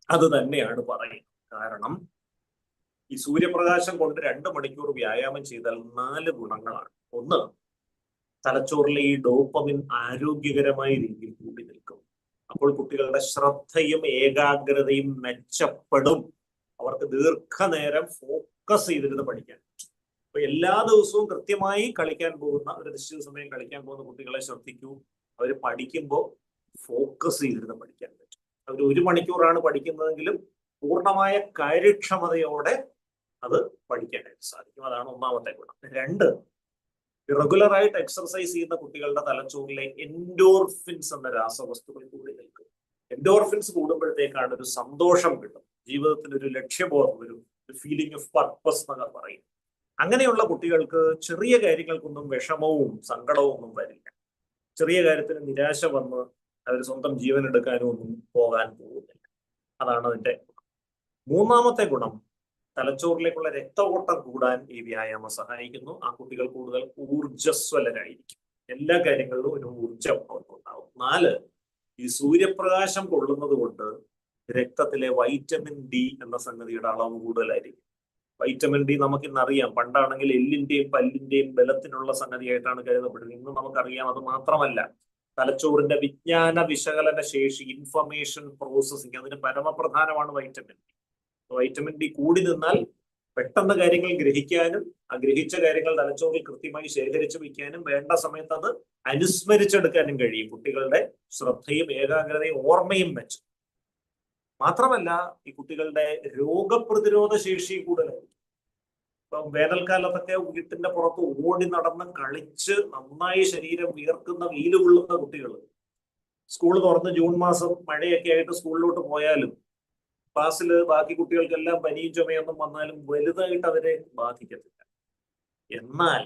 അത് തന്നെയാണ് പറയുന്നത്. കാരണം ഈ സൂര്യപ്രകാശം കൊണ്ട് 2 മണിക്കൂർ വ്യായാമം ചെയ്താൽ 4 ഗുണങ്ങളാണ്. ഒന്ന്, തലച്ചോറിലെ ഈ ഡോപ്പമിൻ ആരോഗ്യകരമായ രീതിയിൽ കൂടി നിൽക്കും. അപ്പോൾ കുട്ടികളുടെ ശ്രദ്ധയും ഏകാഗ്രതയും മെച്ചപ്പെടും. അവർക്ക് ദീർഘനേരം ഫോക്കസ് ചെയ്തിരുന്ന് പഠിക്കാൻ പറ്റും. അപ്പൊ എല്ലാ ദിവസവും കൃത്യമായി കളിക്കാൻ പോകുന്ന, ഒരു നിശ്ചിത സമയം കളിക്കാൻ പോകുന്ന കുട്ടികളെ ശ്രദ്ധിക്കൂ. അവർ പഠിക്കുമ്പോൾ ഫോക്കസ് ചെയ്തിരുന്ന് പഠിക്കാൻ പറ്റും. അവർ 1 മണിക്കൂറാണ് പഠിക്കുന്നതെങ്കിലും പൂർണ്ണമായ കാര്യക്ഷമതയോടെ അത് പഠിക്കാനായിട്ട് സാധിക്കും. അതാണ് ഒന്നാമത്തെ ഗുണം. 2, റെഗുലറായിട്ട് എക്സർസൈസ് ചെയ്യുന്ന കുട്ടികളുടെ തലച്ചോറിലെ എൻഡോർഫിൻസ് എന്ന രാസവസ്തുക്കൾ കൂടി നിൽക്കും. എൻഡോർഫിൻസ് കൂടുമ്പോഴത്തേക്കാണ് ഒരു സന്തോഷം കിട്ടും, ജീവിതത്തിൽ ഒരു ലക്ഷ്യബോധം, ഒരു ഫീലിംഗ് ഓഫ് പർപ്പസ് എന്നൊക്കെ പറയും. അങ്ങനെയുള്ള കുട്ടികൾക്ക് ചെറിയ കാര്യങ്ങൾക്കൊന്നും വിഷമവും സങ്കടവും ഒന്നും വരില്ല. ചെറിയ കാര്യത്തിന് നിരാശ വന്ന് അവർ സ്വന്തം ജീവൻ എടുക്കാനും ഒന്നും പോകാൻ പോകുന്നില്ല. അതാണ് അതിന്റെ ഗുണം. മൂന്നാമത്തെ ഗുണം, തലച്ചോറിലേക്കുള്ള രക്തഓട്ടം കൂടാൻ ഈ വ്യായാമം സഹായിക്കുന്നു. ആ കുട്ടികൾ കൂടുതൽ ഊർജ്ജസ്വലരായിരിക്കും. എല്ലാ കാര്യങ്ങളിലും ഒരു ഊർജ്ജം അവർക്കുണ്ടാവും. 4, ഈ സൂര്യപ്രകാശം കൊള്ളുന്നത് കൊണ്ട് രക്തത്തിലെ വൈറ്റമിൻ ഡി എന്ന സംഗതിയുടെ അളവ് കൂടുതലായിരിക്കും. വൈറ്റമിൻ ഡി നമുക്കിന്നറിയാം, പണ്ടാണെങ്കിൽ എല്ലിന്റെയും പല്ലിന്റെയും ബലത്തിനുള്ള സംഗതിയായിട്ടാണ് കരുതപ്പെടുന്നത്. ഇന്ന് നമുക്കറിയാം അത് മാത്രമല്ല, തലച്ചോറിന്റെ വിജ്ഞാന വിശകലന ശേഷി, ഇൻഫർമേഷൻ പ്രോസസ്സിംഗ്, അതിന് പരമപ്രധാനമാണ് വൈറ്റമിൻ ഡി. വൈറ്റമിൻ ഡി കൂടി നിന്നാൽ പെട്ടെന്ന് കാര്യങ്ങൾ ഗ്രഹിക്കാനും ആ ഗ്രഹിച്ച കാര്യങ്ങൾ തലച്ചോറിൽ കൃത്യമായി ശേഖരിച്ചു വയ്ക്കാനും വേണ്ട സമയത്ത് അത് അനുസ്മരിച്ചെടുക്കാനും കഴിയും. കുട്ടികളുടെ ശ്രദ്ധയും ഏകാഗ്രതയും ഓർമ്മയും മെച്ചം. മാത്രമല്ല, ഈ കുട്ടികളുടെ രോഗപ്രതിരോധ ശേഷി കൂടുതലായിരിക്കും. ഇപ്പം വേനൽക്കാലത്തൊക്കെ വീട്ടിന്റെ പുറത്ത് ഓടി നടന്ന് കളിച്ച് നന്നായി ശരീരം വിയർക്കുന്ന, വെയിൽ കൊള്ളുന്ന കുട്ടികൾ സ്കൂൾ തുറന്ന് ജൂൺ മാസം മഴയൊക്കെ ആയിട്ട് സ്കൂളിലോട്ട് പോയാലും ക്ലാസ്സിൽ ബാക്കി കുട്ടികൾക്കെല്ലാം പനിയും ചുമയൊന്നും വന്നാലും വലുതായിട്ട് അവരെ ബാധിക്കത്തില്ല. എന്നാൽ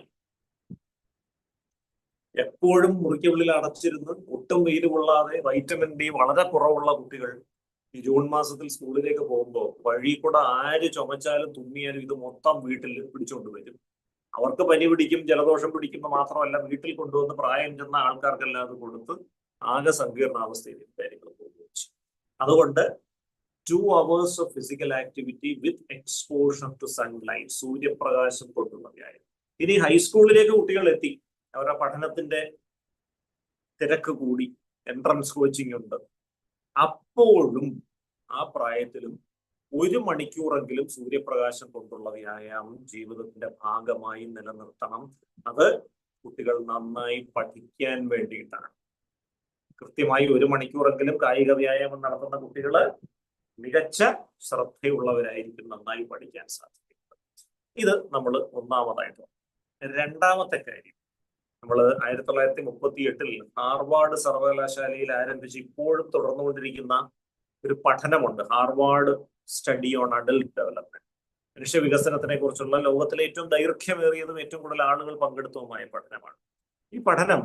എപ്പോഴും മുറിക്കുള്ളിൽ അടച്ചിരുന്ന് ഒട്ടും വെയിൽ കൊള്ളാതെ വൈറ്റമിൻ ഡി വളരെ കുറവുള്ള കുട്ടികൾ ഈ ജൂൺ മാസത്തിൽ സ്കൂളിലേക്ക് പോകുമ്പോൾ വഴി കൂടെ ആര് ചുമച്ചാലും തുമ്മിയാലും ഇത് മൊത്തം വീട്ടിൽ പിടിച്ചുകൊണ്ട് വരും. അവർക്ക് പനി പിടിക്കും, ജലദോഷം പിടിക്കുന്ന മാത്രമല്ല, വീട്ടിൽ കൊണ്ടുവന്ന് പ്രായം ചെന്ന ആൾക്കാർക്കെല്ലാം അത് കൊടുത്ത് ആകെ സങ്കീർണാവസ്ഥയിൽ കാര്യങ്ങൾ പോകുന്നു. അതുകൊണ്ട് 2 hours of physical activity with exposure to sunlight, സൂര്യപ്രകാശം കൊണ്ടുള്ള വ്യായാമം. ഇനി ഹൈസ്കൂളിലേക്ക് കുട്ടികൾ എത്തി, അവരുടെ പഠനത്തിന്റെ തിരക്ക് കൂടി, എൻട്രൻസ് കോച്ചിങ് ഉണ്ട്. അപ്പോഴും ആ പ്രായത്തിലും 1 മണിക്കൂറെങ്കിലും സൂര്യപ്രകാശം കൊണ്ടുള്ള വ്യായാമം ജീവിതത്തിന്റെ ഭാഗമായി നിലനിർത്തണം. അത് കുട്ടികൾ നന്നായി പഠിക്കാൻ വേണ്ടിയിട്ടാണ്. കൃത്യമായി 1 മണിക്കൂറെങ്കിലും കായിക വ്യായാമം നടത്തുന്ന കുട്ടികള് മികച്ച ശ്രദ്ധയുള്ളവരായിരിക്കും, നന്നായി പഠിക്കാൻ സാധിക്കുന്നത്. ഇത് നമ്മൾ ഒന്നാമതായിട്ട്. രണ്ടാമത്തെ കാര്യം, നമ്മൾ 1938 ഹാർവാർഡ് സർവകലാശാലയിൽ ആരംഭിച്ച് ഇപ്പോഴും തുടർന്നുകൊണ്ടിരിക്കുന്ന ഒരു പഠനമുണ്ട്, Harvard study on adult development. മനുഷ്യ വികസനത്തിനെ കുറിച്ചുള്ള ലോകത്തിലെ ഏറ്റവും ദൈർഘ്യമേറിയതും ഏറ്റവും കൂടുതൽ ആളുകൾ പങ്കെടുത്തതുമായ പഠനമാണ്. ഈ പഠനം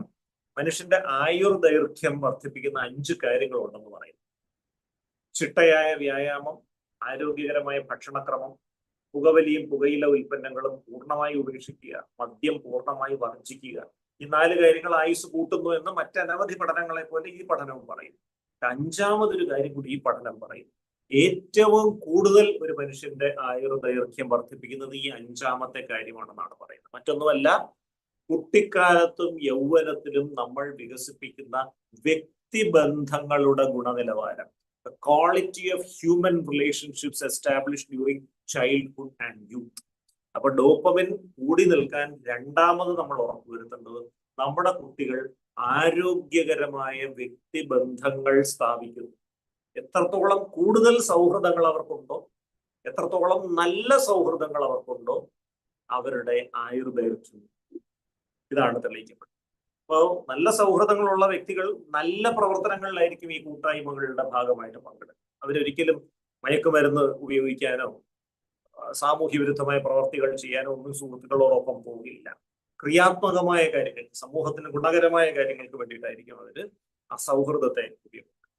മനുഷ്യന്റെ ആയുർദൈർഘ്യം വർദ്ധിപ്പിക്കുന്ന 5 കാര്യങ്ങളുണ്ടെന്ന് പറയുന്നു. ചിട്ടയായ വ്യായാമം, ആരോഗ്യകരമായ ഭക്ഷണക്രമം, പുകവലിയും പുകയില ഉൽപ്പന്നങ്ങളും പൂർണ്ണമായി ഉപേക്ഷിക്കുക, മദ്യം പൂർണ്ണമായി വർജിക്കുക. ഈ 4 കാര്യങ്ങൾ ആയുസ് കൂട്ടുന്നു എന്ന് മറ്റനവധി പഠനങ്ങളെ പോലെ ഈ പഠനവും പറയും. 5ാമതൊരു കാര്യം കൂടി ഈ പഠനം പറയും. ഏറ്റവും കൂടുതൽ ഒരു മനുഷ്യന്റെ ആയുർദൈർഘ്യം വർദ്ധിപ്പിക്കുന്നത് ഈ 5ാമത്തെ കാര്യമാണെന്നാണ് പറയുന്നത്. മറ്റൊന്നുമല്ല, കുട്ടിക്കാലത്തും യൗവനത്തിലും നമ്മൾ വികസിപ്പിക്കുന്ന വ്യക്തിബന്ധങ്ങളുടെ ഗുണനിലവാരം, the quality of human relationships established during childhood and youth. അപ്പൊ ഡോപ്പമിൻ കൂടി നിൽക്കാൻ 2ാമത് നമ്മൾ ഉറപ്പുവരുത്തേണ്ടത് നമ്മുടെ കുട്ടികൾ ആരോഗ്യകരമായ വ്യക്തിബന്ധങ്ങൾ സ്ഥാപിക്കുന്നു. എത്രത്തോളം കൂടുതൽ സൗഹൃദങ്ങൾ അവർക്കുണ്ടോ, എത്രത്തോളം നല്ല സൗഹൃദങ്ങൾ അവർക്കുണ്ടോ, അവരുടെ ആയുർദൈർഘ്യം. ഇതാണ് തെളിയിക്കപ്പെടുന്നത്. അപ്പോൾ നല്ല സൗഹൃദങ്ങളുള്ള വ്യക്തികൾ നല്ല പ്രവർത്തനങ്ങളിലായിരിക്കും ഈ കൂട്ടായ്മകളുടെ ഭാഗമായിട്ട് പങ്കെടുക്കുക. അവരൊരിക്കലും മയക്കുമരുന്ന് ഉപയോഗിക്കാനോ സാമൂഹ്യ വിരുദ്ധമായ പ്രവർത്തികൾ ചെയ്യാനോ ഒന്നും സുഹൃത്തുക്കളോടൊപ്പം പോകില്ല. ക്രിയാത്മകമായ കാര്യങ്ങൾ, സമൂഹത്തിന് ഗുണകരമായ കാര്യങ്ങൾക്ക് വേണ്ടിയിട്ടായിരിക്കും അവര് ആ സൗഹൃദത്തെ ഉപയോഗിക്കുന്നത്.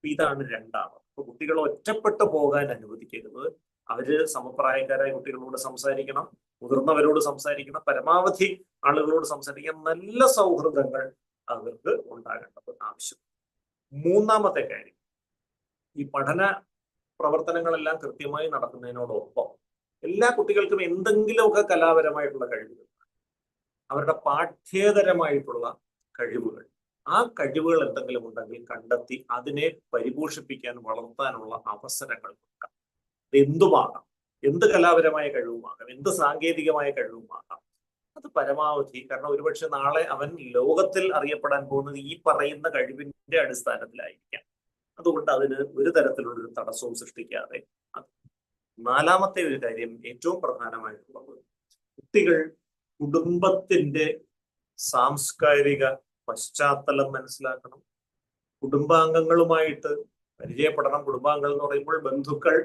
ഇതാണ് 2ാമത്. അപ്പൊ കുട്ടികൾ ഒറ്റപ്പെട്ടു പോകാൻ അനുവദിക്കരുത്. അവര് സമപ്രായക്കാരായ കുട്ടികളോട് സംസാരിക്കണം, മുതിർന്നവരോട് സംസാരിക്കണം, പരമാവധി ആളുകളോട് സംസാരിക്കാൻ നല്ല സൗഹൃദങ്ങൾ അവർക്ക് ഉണ്ടാകേണ്ടത് ആവശ്യം. 3ാമത്തെ കാര്യം, ഈ പഠന പ്രവർത്തനങ്ങളെല്ലാം കൃത്യമായി നടക്കുന്നതിനോടൊപ്പം എല്ലാ കുട്ടികൾക്കും എന്തെങ്കിലുമൊക്കെ കലാപരമായിട്ടുള്ള കഴിവുകൾ, അവരുടെ പാഠ്യേതരമായിട്ടുള്ള കഴിവുകൾ, ആ കഴിവുകൾ എന്തെങ്കിലും ഉണ്ടെങ്കിൽ കണ്ടെത്തി അതിനെ പരിപോഷിപ്പിക്കാൻ, വളർത്താനുള്ള അവസരങ്ങൾ കൊടുക്കാം. എന്തുമാകാം, എന്ത് കലാപരമായ കഴിവുമാകാം, എന്ത് സാങ്കേതികമായ കഴിവുമാകാം, അത് പരമാവധി. കാരണം ഒരുപക്ഷെ നാളെ അവൻ ലോകത്തിൽ അറിയപ്പെടാൻ പോകുന്നത് ഈ പറയുന്ന കഴിവിന്റെ അടിസ്ഥാനത്തിലായിരിക്കാം. അതുകൊണ്ട് അതിന് ഒരു തരത്തിലുള്ളൊരു തടസ്സവും സൃഷ്ടിക്കാതെ. നാലാമത്തെ ഒരു കാര്യം, ഏറ്റവും പ്രധാനമായിട്ടുള്ളത്, കുട്ടികൾ കുടുംബത്തിന്റെ സാംസ്കാരിക പശ്ചാത്തലം മനസ്സിലാക്കണം. കുടുംബാംഗങ്ങളുമായിട്ട് പരിചയപ്പെടണം. കുടുംബാംഗങ്ങൾ എന്ന് പറയുമ്പോൾ ബന്ധുക്കൾ,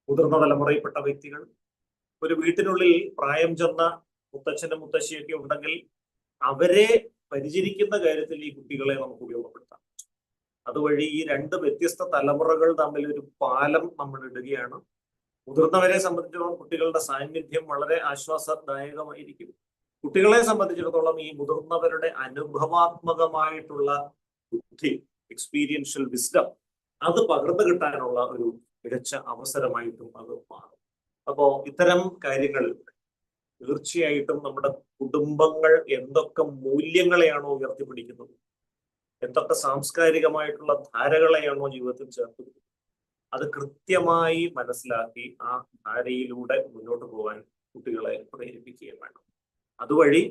മുതിർന്ന തലമുറയിൽപ്പെട്ട വ്യക്തികൾ, ഒരു വീട്ടിനുള്ളിൽ പ്രായം ചെന്ന മുത്തച്ഛനും മുത്തശ്ശിയൊക്കെ ഉണ്ടെങ്കിൽ അവരെ പരിചരിക്കുന്ന കാര്യത്തിൽ ഈ കുട്ടികളെ നമുക്ക് ഉപയോഗപ്പെടുത്താം. അതുവഴി ഈ രണ്ട് വ്യത്യസ്ത തലമുറകൾ തമ്മിൽ ഒരു പാലം നമ്മൾ ഇടുകയാണ്. മുതിർന്നവരെ സംബന്ധിച്ചിടത്തോളം കുട്ടികളുടെ സാന്നിധ്യം വളരെ ആശ്വാസദായകമായിരിക്കും. കുട്ടികളെ സംബന്ധിച്ചിടത്തോളം ഈ മുതിർന്നവരുടെ അനുഭവാത്മകമായിട്ടുള്ള ബുദ്ധി, എക്സ്പീരിയൻഷ്യൽ വിസ്ഡം, അത് പകർന്നു കിട്ടാനുള്ള ഒരു മികച്ച അവസരമായിട്ടും അത് മാറും. അപ്പോ ഇത്തരം കാര്യങ്ങൾ തീർച്ചയായിട്ടും നമ്മുടെ കുടുംബങ്ങൾ എന്തൊക്കെ മൂല്യങ്ങളെയാണോ ഉയർത്തിപ്പിടിക്കുന്നത്, എന്തൊക്കെ സാംസ്കാരികമായിട്ടുള്ള ധാരകളെയാണോ ജീവിതത്തിൽ ചേർക്കുന്നത്, അത് കൃത്യമായി മനസ്സിലാക്കി ആ ധാരയിലൂടെ മുന്നോട്ട് പോകാൻ കുട്ടികളെ പ്രേരിപ്പിക്കുകയും വേണം. അതുവഴി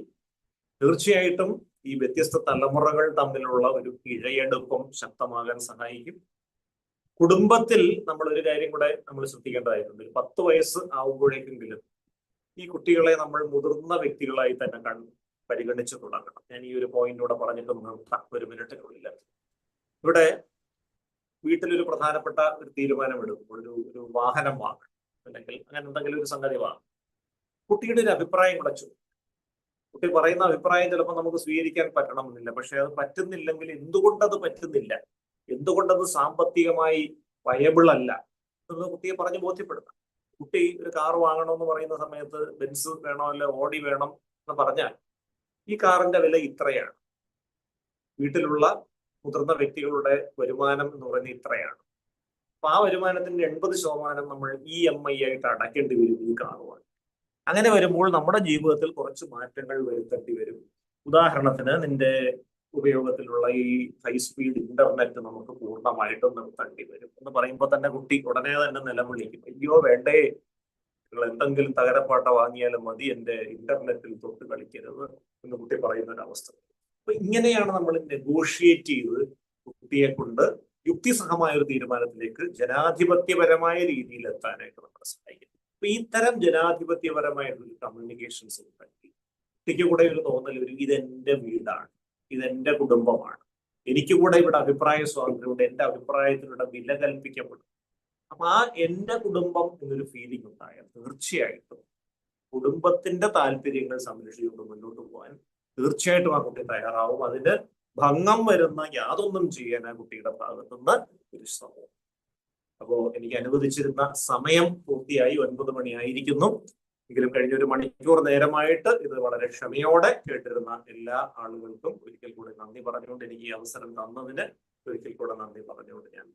തീർച്ചയായിട്ടും ഈ വ്യത്യസ്ത തലമുറകൾ തമ്മിലുള്ള ഒരു ഇഴയെടുപ്പം ശക്തമാകാൻ സഹായിക്കും. കുടുംബത്തിൽ നമ്മൾ ഒരു കാര്യം കൂടെ നമ്മൾ ശ്രദ്ധിക്കേണ്ടതായിട്ടുണ്ട്. 10 വയസ്സ് ആവുമ്പോഴേക്കെങ്കിലും ഈ കുട്ടികളെ നമ്മൾ മുതിർന്ന വ്യക്തികളായി തന്നെ പരിഗണിച്ചു തുടങ്ങണം. ഞാൻ ഈ ഒരു പോയിന്റൂടെ പറഞ്ഞിട്ട് നിർത്താം 1 മിനിറ്റിനുള്ളിൽ. ഇവിടെ വീട്ടിലൊരു പ്രധാനപ്പെട്ട ഒരു തീരുമാനം എടുക്കുമ്പോൾ, ഒരു വാഹനം വാങ്ങണം, അല്ലെങ്കിൽ അങ്ങനെ എന്തെങ്കിലും ഒരു സംഗതി വാങ്ങണം, കുട്ടിയുടെ ഒരു അഭിപ്രായം കൂടെ ചോദിക്കും. കുട്ടി പറയുന്ന അഭിപ്രായം ചിലപ്പോൾ നമുക്ക് സ്വീകരിക്കാൻ പറ്റണമെന്നില്ല. പക്ഷെ അത് പറ്റുന്നില്ലെങ്കിൽ എന്തുകൊണ്ടത് പറ്റുന്നില്ല, എന്തുകൊണ്ടത് സാമ്പത്തികമായി വയബിൾ അല്ല എന്ന് കുട്ടിയെ പറഞ്ഞ് ബോധ്യപ്പെടുത്താം. കുട്ടി ഒരു കാർ വാങ്ങണമെന്ന് പറയുന്ന സമയത്ത് ബെൻസ് വേണോ അല്ലെ ഓഡി വേണം എന്ന് പറഞ്ഞാൽ ഈ കാറിന്റെ വില ഇത്രയാണ്, വീട്ടിലുള്ള മുതിർന്ന വ്യക്തികളുടെ വരുമാനം എന്ന് പറയുന്നത് ഇത്രയാണ്, അപ്പൊ ആ വരുമാനത്തിന്റെ 80% നമ്മൾ EMI ആയിട്ട് അടയ്ക്കേണ്ടി വരും ഈ കാറുമാണ്. അങ്ങനെ വരുമ്പോൾ നമ്മുടെ ജീവിതത്തിൽ കുറച്ച് മാറ്റങ്ങൾ വരുത്തേണ്ടി വരും. ഉദാഹരണത്തിന്, നിന്റെ ഉപയോഗത്തിലുള്ള ഈ ഹൈ സ്പീഡ് ഇന്റർനെറ്റ് നമുക്ക് പൂർണ്ണമായിട്ടും നിർത്തേണ്ടി വരും എന്ന് പറയുമ്പോൾ തന്നെ കുട്ടി ഉടനെ തന്നെ നിലവിളിക്കും, അയ്യോ വേണ്ടേ, നിങ്ങൾ എന്തെങ്കിലും തകരപ്പാട്ട വാങ്ങിയാലും മതി, എന്റെ ഇന്റർനെറ്റിൽ തൊട്ട് കളിക്കരുത് എന്ന് കുട്ടി പറയുന്ന ഒരു അവസ്ഥ. അപ്പൊ ഇങ്ങനെയാണ് നമ്മൾ നെഗോഷിയേറ്റ് ചെയ്ത് കുട്ടിയെ കൊണ്ട് യുക്തിസഹമായ ഒരു തീരുമാനത്തിലേക്ക് ജനാധിപത്യപരമായ രീതിയിൽ എത്താനായിട്ട് നമ്മളെ സഹായിക്കും. അപ്പൊ ഇത്തരം ജനാധിപത്യപരമായിട്ടുള്ള കമ്മ്യൂണിക്കേഷൻസ് ഉണ്ടെങ്കിൽ കുട്ടിക്ക് കൂടെ ഒരു തോന്നൽ വരും, ഇതെന്റെ വീടാണ്, ഇതെന്റെ കുടുംബമാണ്, എനിക്ക് കൂടെ ഇവിടെ അഭിപ്രായ സ്വാതന്ത്ര്യമുണ്ട്, എന്റെ അഭിപ്രായത്തിലൂടെ വില കൽപ്പിക്കപ്പെടും. അപ്പൊ ആ എന്റെ കുടുംബം എന്നൊരു ഫീലിംഗ് ഉണ്ടായാൽ തീർച്ചയായിട്ടും കുടുംബത്തിന്റെ താല്പര്യങ്ങൾ സംരക്ഷിച്ചുകൊണ്ട് മുന്നോട്ട് പോകാൻ തീർച്ചയായിട്ടും ആ കുട്ടി തയ്യാറാവും. അതിന് ഭംഗം വരുന്ന യാതൊന്നും ചെയ്യാൻ ആ കുട്ടിയുടെ ഭാഗത്തുനിന്ന് ഒരു ശ്രമം. അപ്പോ എനിക്ക് അനുവദിച്ചിരുന്ന സമയം പൂർത്തിയായി, 9 മണിയായിരിക്കുന്നു. എങ്കിലും കഴിഞ്ഞ 1 മണിക്കൂർ നേരമായിട്ട് ഇത് വളരെ ക്ഷമയോടെ കേട്ടിരുന്ന എല്ലാ ആളുകൾക്കും ഒരിക്കൽ കൂടി നന്ദി പറഞ്ഞുകൊണ്ട്, എനിക്ക് ഈ അവസരം തന്നതിന് ഒരിക്കൽ കൂടെ നന്ദി പറഞ്ഞുകൊണ്ട് ഞാൻ